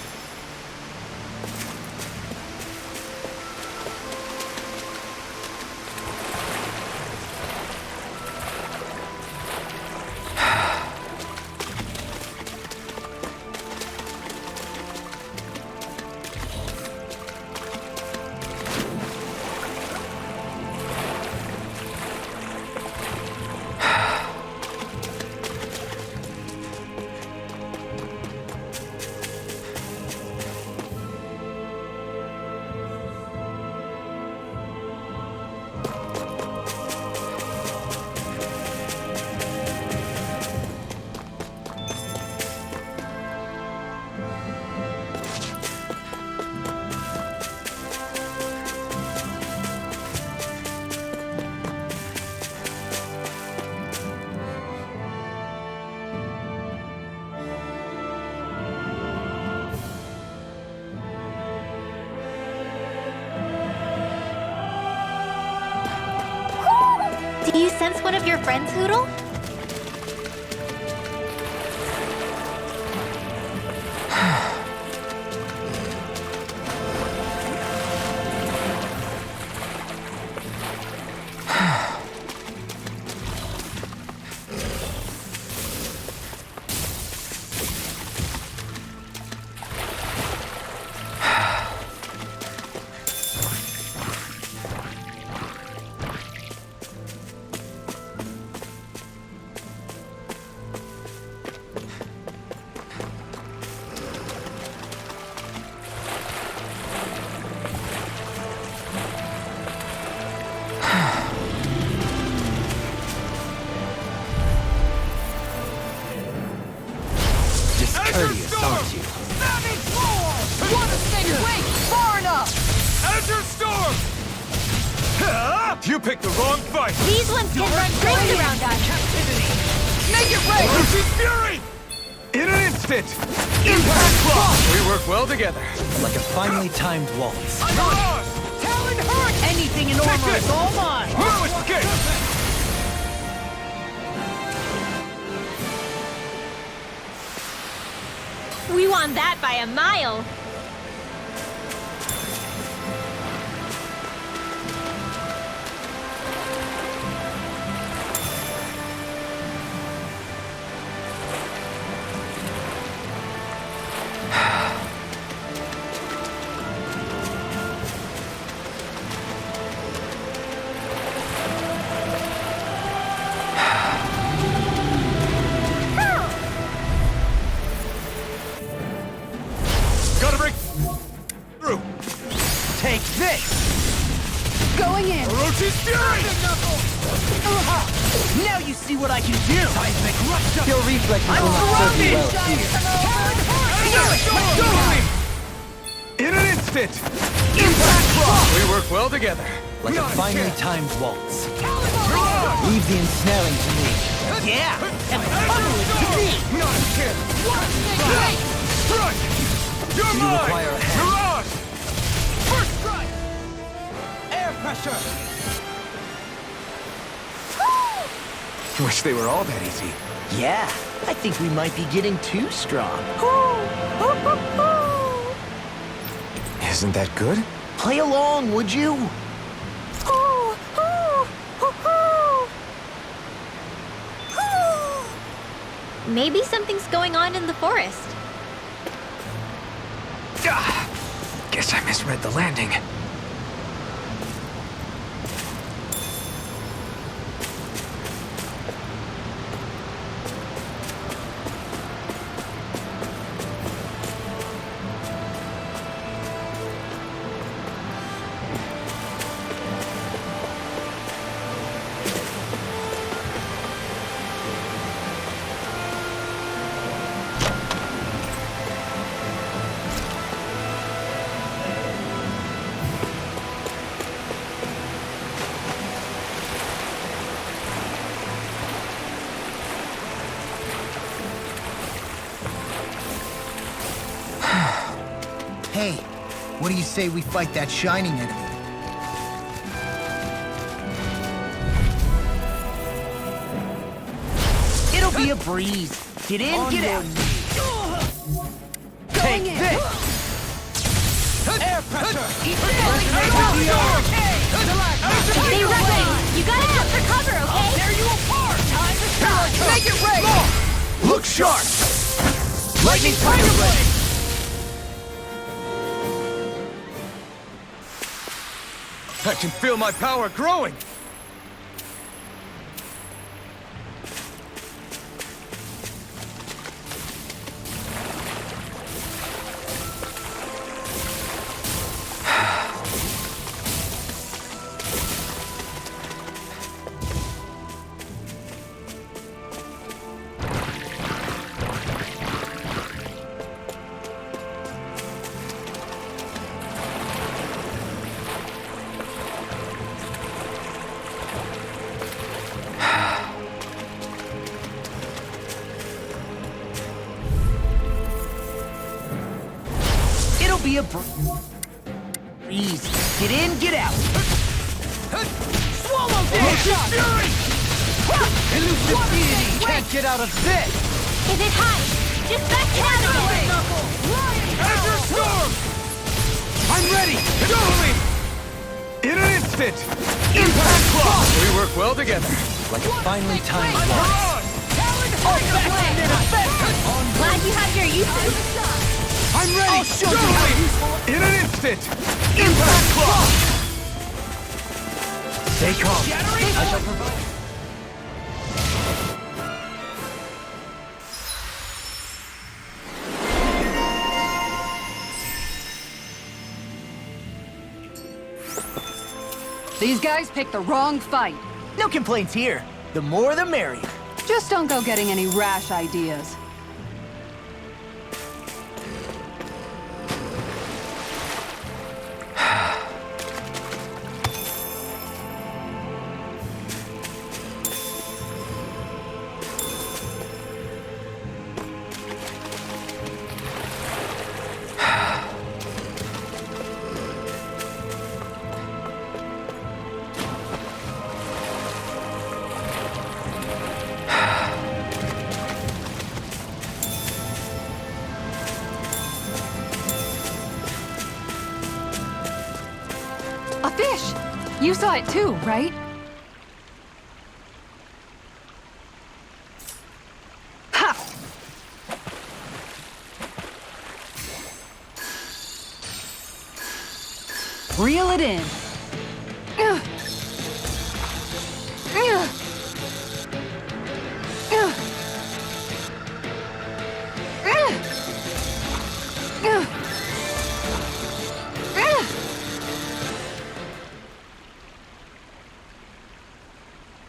Do you sense one of your friends, Hoodle? courteous, aren't you? Savage roar! Wanna stay awake far enough! Azure Storm! You picked the wrong fight! These ones can run rings around us. Make it rain! Lucy's Fury! In an instant! Impact Claw! We work well together. Like a finely timed waltz. Mirage! Talon hurt! Anything in armor is all mine! No escape! We won that by a mile. Gotta break through! Take this! Going in! Orochi's Fury! Now you see what I can do! Seismic rush! Your reflexes will not serve you well here. In an instant! Impact Claw! We work well together. Like a finely timed waltz. Mirage! Leave the ensnaring to me. Yeah! And funnel it to me! Not a kid! Wait! Strike! You're Do you mine! require a hand? Mirage! First strike! Air pressure! Wish they were all that easy. Yeah, I think we might be getting too strong. Isn't that good? Play along, would you? Maybe something's going on in the forest. Guess I misread the landing. Hey, what do you say we fight that shining enemy? It'll be a breeze. Get in, get out. Take this! Air pressure! Stay running! You gotta jump for cover, okay? Tear you apart! Time to shine! Make it rain! Look sharp! Lightning Tiger Blade! I can feel my power growing! Be a breeze. Get in, get out. Swallow this! Fury! Elusive deity can't get out of this! If it hides, just back it out of it! Azure Storm! I'm ready! Go me! In an instant! Impact Claw! We work well together. Like a finely timed waltz. Mirage! Glad you have your uses. I'm ready! Go me! In an instant! Impact Claw! Stay calm. I shall provide. These guys picked the wrong fight. No complaints here. The more the merrier. Just don't go getting any rash ideas. A fish! You saw it too, right? Ha! Reel it in.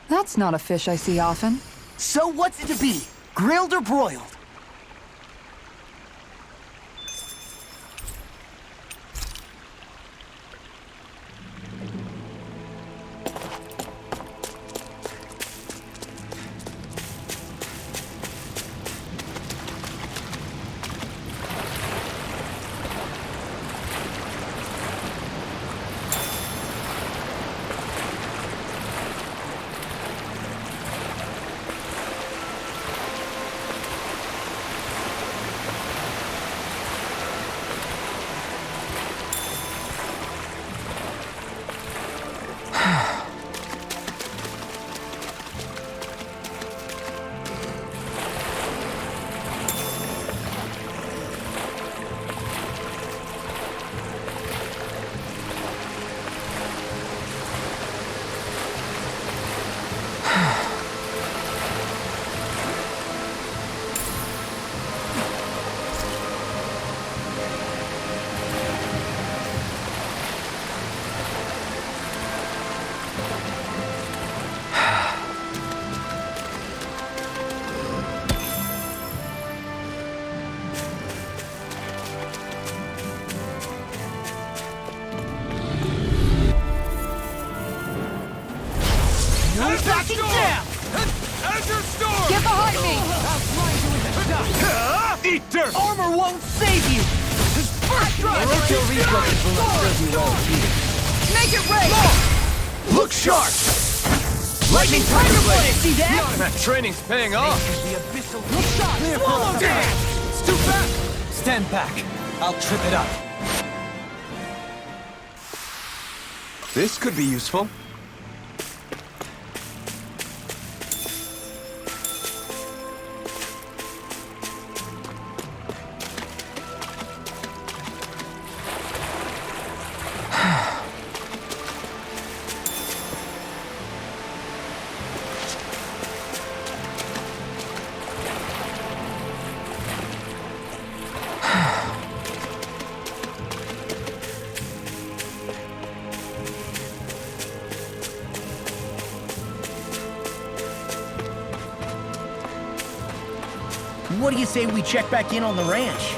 That's not a fish I see often. So what's it to be? Grilled or broiled? Get behind me! Eat dirt! Armor won't save you! Make it rain! Look sharp! Lightning Tiger Blade! See that? That training's paying off! Swallow that! It's too fast! Stand back. I'll trip it up. This could be useful. What do you say we check back in on the ranch?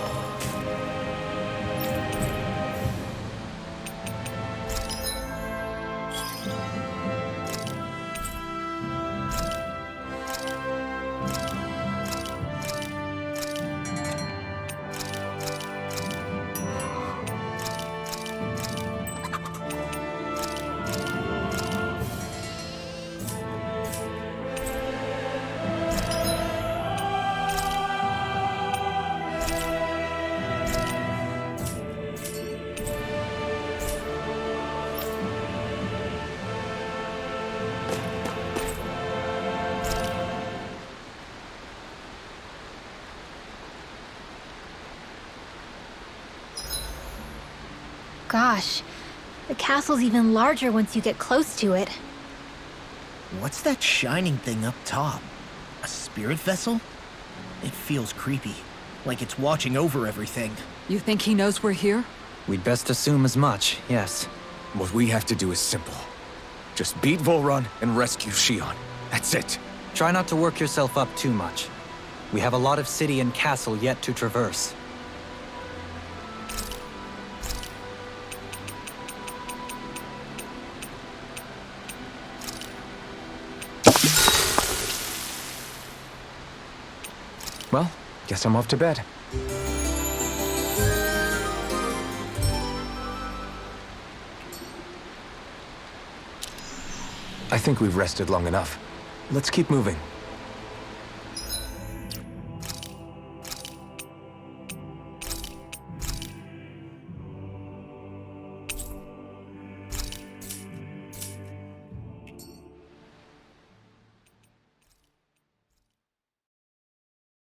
Gosh, the castle's even larger once you get close to it. What's that shining thing up top? A spirit vessel? It feels creepy, like it's watching over everything. You think he knows we're here? We'd best assume as much, yes. What we have to do is simple. Just beat Volrun and rescue Shion. That's it. Try not to work yourself up too much. We have a lot of city and castle yet to traverse. Well, guess I'm off to bed. I think we've rested long enough. Let's keep moving.